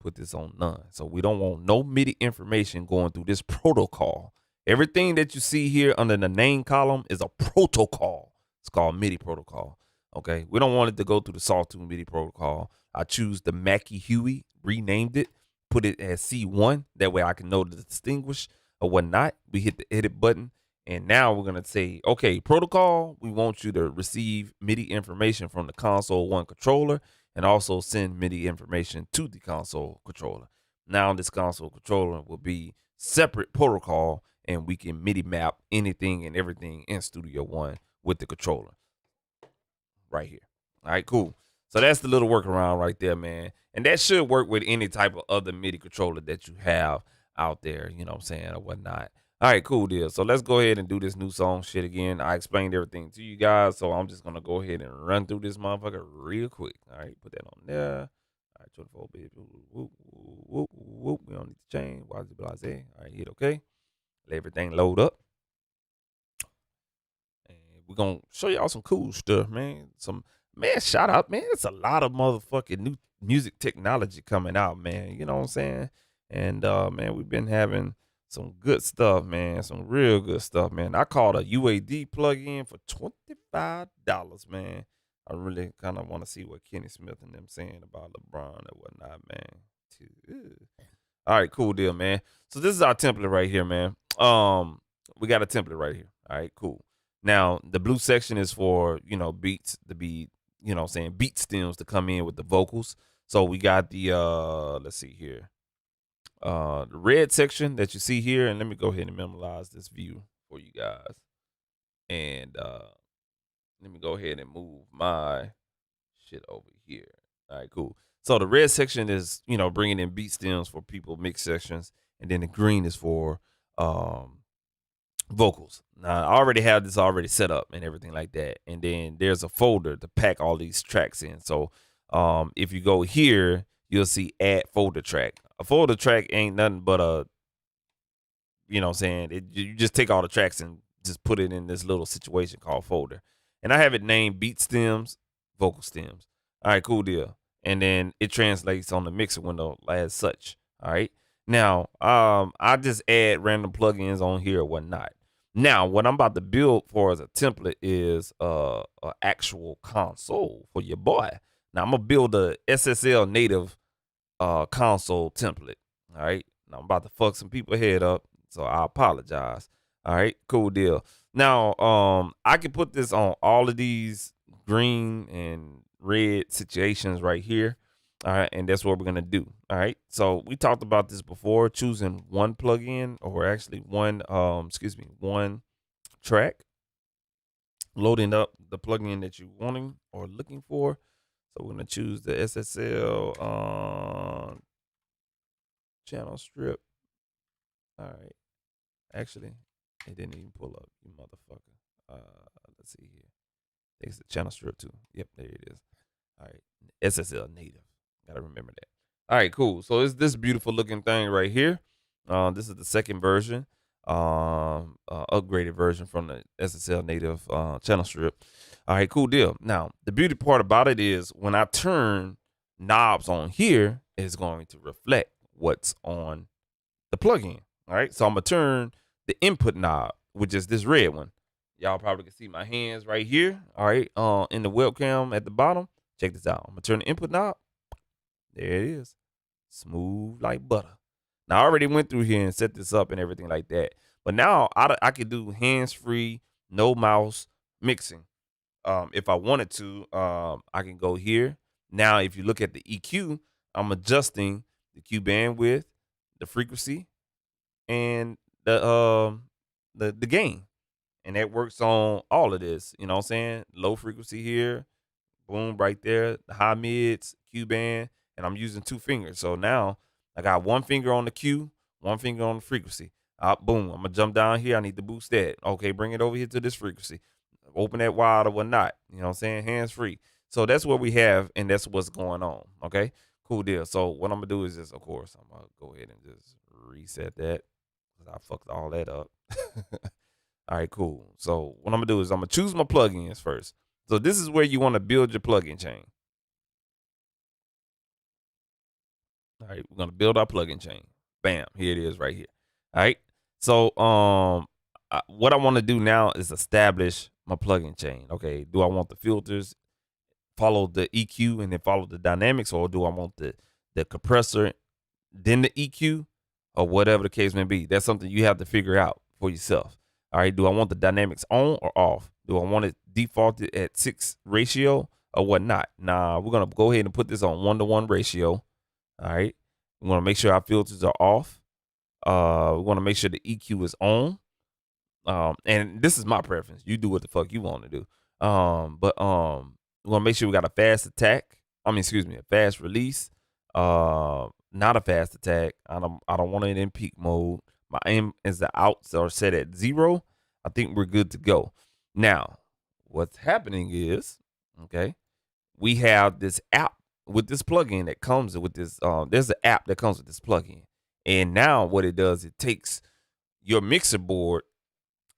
Speaker 1: Put this on none. So we don't want no MIDI information going through this protocol. Everything that you see here under the name column is a protocol. It's called MIDI protocol. Okay, we don't want it to go through the Soft 2 MIDI protocol. I choose the Mackie Huey, renamed it, put it as C1. That way I can know to distinguish or whatnot. We hit the edit button, and now we're gonna say, okay, protocol, we want you to receive MIDI information from the console one controller and also send MIDI information to the console controller. Now this console controller will be separate protocol, and we can MIDI map anything and everything in Studio One with the controller right here. All right, cool. So that's the little workaround right there, man. And that should work with any type of other MIDI controller that you have out there, you know what I'm saying, or whatnot. All right, cool deal. So let's go ahead and do this new song shit again. I explained everything to you guys, so I'm just going to go ahead and run through this motherfucker real quick. All right, put that on there. All right, 24 bit. Whoop, whoop, whoop. We don't need to change. Why is it blase? All right, hit okay. Let everything load up. And we're going to show y'all some cool stuff, man. Shout out, man. It's a lot of motherfucking new music technology coming out, man. You know what I'm saying? And, man, we've been having some good stuff, man. Some real good stuff, man. I called a UAD plug-in for $25, man. I really kind of want to see what Kenny Smith and them saying about LeBron and whatnot, man. All right, cool deal, man. So this is our template right here, man. We got a template right here. All right, cool. Now, the blue section is for, beats to be, beat stems to come in with the vocals. So we got the, let's see here. The red section that you see here, and let me go ahead and minimize this view for you guys. And let me go ahead and move my shit over here. All right, cool. So the red section is, bringing in beat stems for people mix sections, and then the green is for vocals. Now I already have this already set up and everything like that, and then there's a folder to pack all these tracks in. So if you go here, you'll see add folder track. A folder track ain't nothing but a, you just take all the tracks and just put it in this little situation called folder. And I have it named beat stems, vocal stems. All right, cool deal. And then it translates on the mixer window as such. All right. Now, I just add random plugins on here or whatnot. Now, what I'm about to build for as a template is a actual console for your boy. Now, I'm gonna build a SSL native console template. All right. Now I'm about to fuck some people head up, so I apologize. All right, cool deal. Now, I can put this on all of these green and red situations right here. All right, and that's what we're gonna do. All right. So we talked about this before, choosing one plugin or actually one track, loading up the plugin that you're wanting or looking for. So we're gonna choose the SSL channel strip. All right. Actually, it didn't even pull up, you motherfucker. Let's see here. It's the channel strip too. Yep, there it is. All right. SSL native. Gotta remember that. All right, cool. So it's this beautiful looking thing right here. This is the second version, upgraded version from the SSL native channel strip. All right, cool deal. Now, the beauty part about it is when I turn knobs on here, it's going to reflect what's on the plugin. All right, so I'm gonna turn the input knob, which is this red one. Y'all probably can see my hands right here. All right, in the webcam at the bottom. Check this out. I'm gonna turn the input knob. There it is, smooth like butter. Now I already went through here and set this up and everything like that. But now I could do hands-free, no mouse mixing. If I wanted to, I can go here. Now, if you look at the EQ, I'm adjusting the Q bandwidth, the frequency, and the gain. And that works on all of this. You know what I'm saying? Low frequency here, boom, right there, the high mids, Q band, and I'm using 2 fingers. So now I got 1 finger on the Q, 1 finger on the frequency. Boom, I'm gonna jump down here. I need to boost that. Okay, bring it over here to this frequency. Open that wide or whatnot. You know what I'm saying? Hands free. So that's what we have, and that's what's going on. Okay, cool deal. So what I'm gonna do is just, of course, I'm gonna go ahead and just reset that because I fucked all that up. All right, cool. So what I'm gonna do is I'm gonna choose my plugins first. So this is where you want to build your plugin chain. All right, we're gonna build our plugin chain. Bam, here it is right here. All right. So what I want to do now is establish my plugin chain. Okay, do I want the filters follow the EQ and then follow the dynamics, or do I want the compressor then the EQ, or whatever the case may be? That's something you have to figure out for yourself. All right, do I want the dynamics on or off? Do I want it defaulted at 6 ratio or whatnot? Nah, we're gonna go ahead and put this on 1-to-1 ratio. All right, we want to make sure our filters are off. We want to make sure the EQ is on. And this is my preference. You do what the fuck you want to do. But we want to make sure we got a fast attack. A fast release. Not a fast attack. I don't want it in peak mode. My aim is the outs are set at 0. I think we're good to go. Now, what's happening is, okay, we have this app with this plugin that comes with this. There's an app that comes with this plugin, and now what it does, it takes your mixer board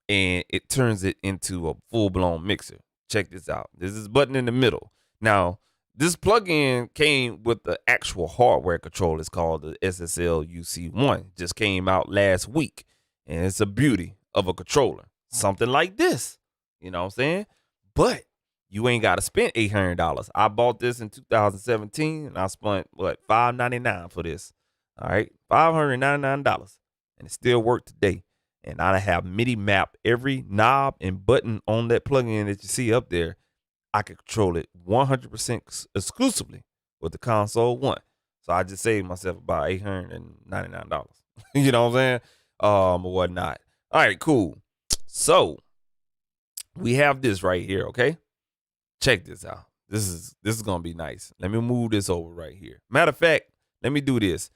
Speaker 1: and it turns it into a full-blown mixer. Check this out. There's this button in the middle. Now, this plugin came with the actual hardware controller. It's called the SSL UC1. Just came out last week, and it's a beauty of a controller. Something like this. You know what I'm saying? But you ain't got to spend $800. I bought this in 2017, and I spent, $599 for this. All right, $599, and it still worked today. And I have MIDI map every knob and button on that plugin that you see up there. I can control it 100% exclusively with the console one. So I just saved myself about $899. You know what I'm saying? Or whatnot. All right, cool. So we have this right here, okay? Check this out. This is gonna be nice. Let me move this over right here. Matter of fact, let me do this.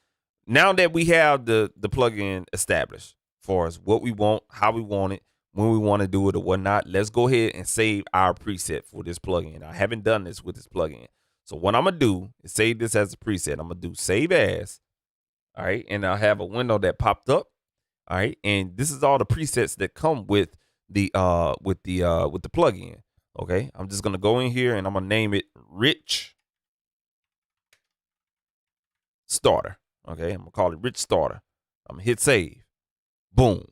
Speaker 1: Now that we have the plugin established, far as what we want, how we want it, when we want to do it or whatnot, let's go ahead and save our preset for this plugin. I haven't done this with this plugin. So what I'm going to do is save this as a preset. I'm going to do save as. All right. And I'll have a window that popped up. All right. And this is all the presets that come with the plugin. Okay. I'm just going to go in here and I'm going to name it Rich Starter. Okay. I'm going to call it Rich Starter. I'm going to hit save. Boom.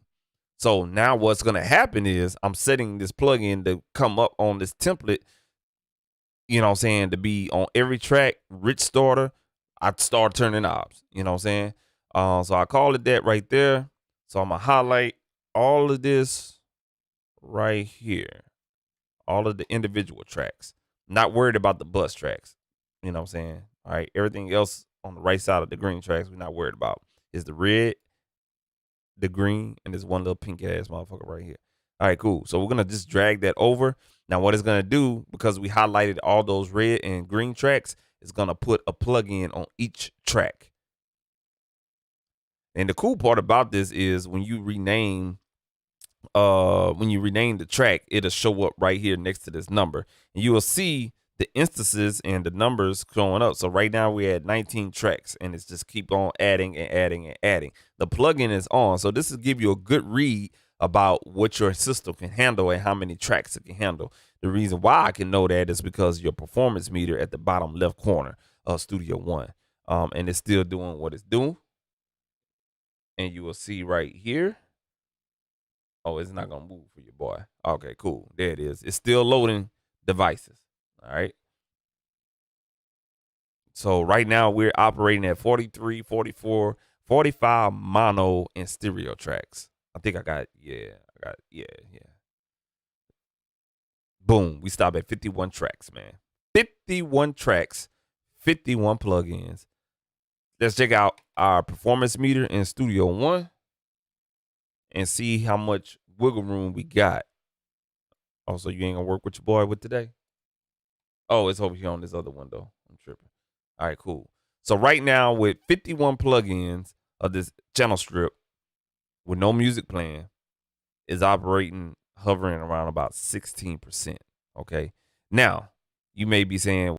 Speaker 1: So now what's going to happen is I'm setting this plugin to come up on this template, you know what I'm saying, to be on every track, Rich Starter, I start turning knobs. You know what I'm saying? So I call it that right there. So I'm gonna highlight all of this right here, all of the individual tracks. Not worried about the bus tracks. You know what I'm saying? All right, everything else on the right side of the green tracks we're not worried about. Is the red, the green, and this one little pink ass motherfucker right here. All right, cool. So we're gonna just drag that over. Now, what it's gonna do, because we highlighted all those red and green tracks, it's gonna put a plug-in on each track. And the cool part about this is when you rename the track, it'll show up right here next to this number. And you will see the instances and the numbers showing up. So right now we're at 19 tracks, and it's just keep on adding and adding and adding. The plugin is on. So this will give you a good read about what your system can handle and how many tracks it can handle. The reason why I can know that is because your performance meter at the bottom left corner of Studio One. And it's still doing what it's doing. And you will see right here. Oh, it's not gonna move for your boy. Okay, cool. There it is. It's still loading devices. All right. So right now we're operating at 43, 44, 45 mono and stereo tracks. I think I got, yeah. Boom. We stop at 51 tracks, man. 51 tracks, 51 plugins. Let's check out our performance meter in Studio One and see how much wiggle room we got. Oh, so you ain't gonna work with your boy with today? Oh, it's over here on this other window. I'm tripping. All right, cool. So right now with 51 plugins of this channel strip with no music playing is operating, hovering around about 16%. Okay. Now, you may be saying,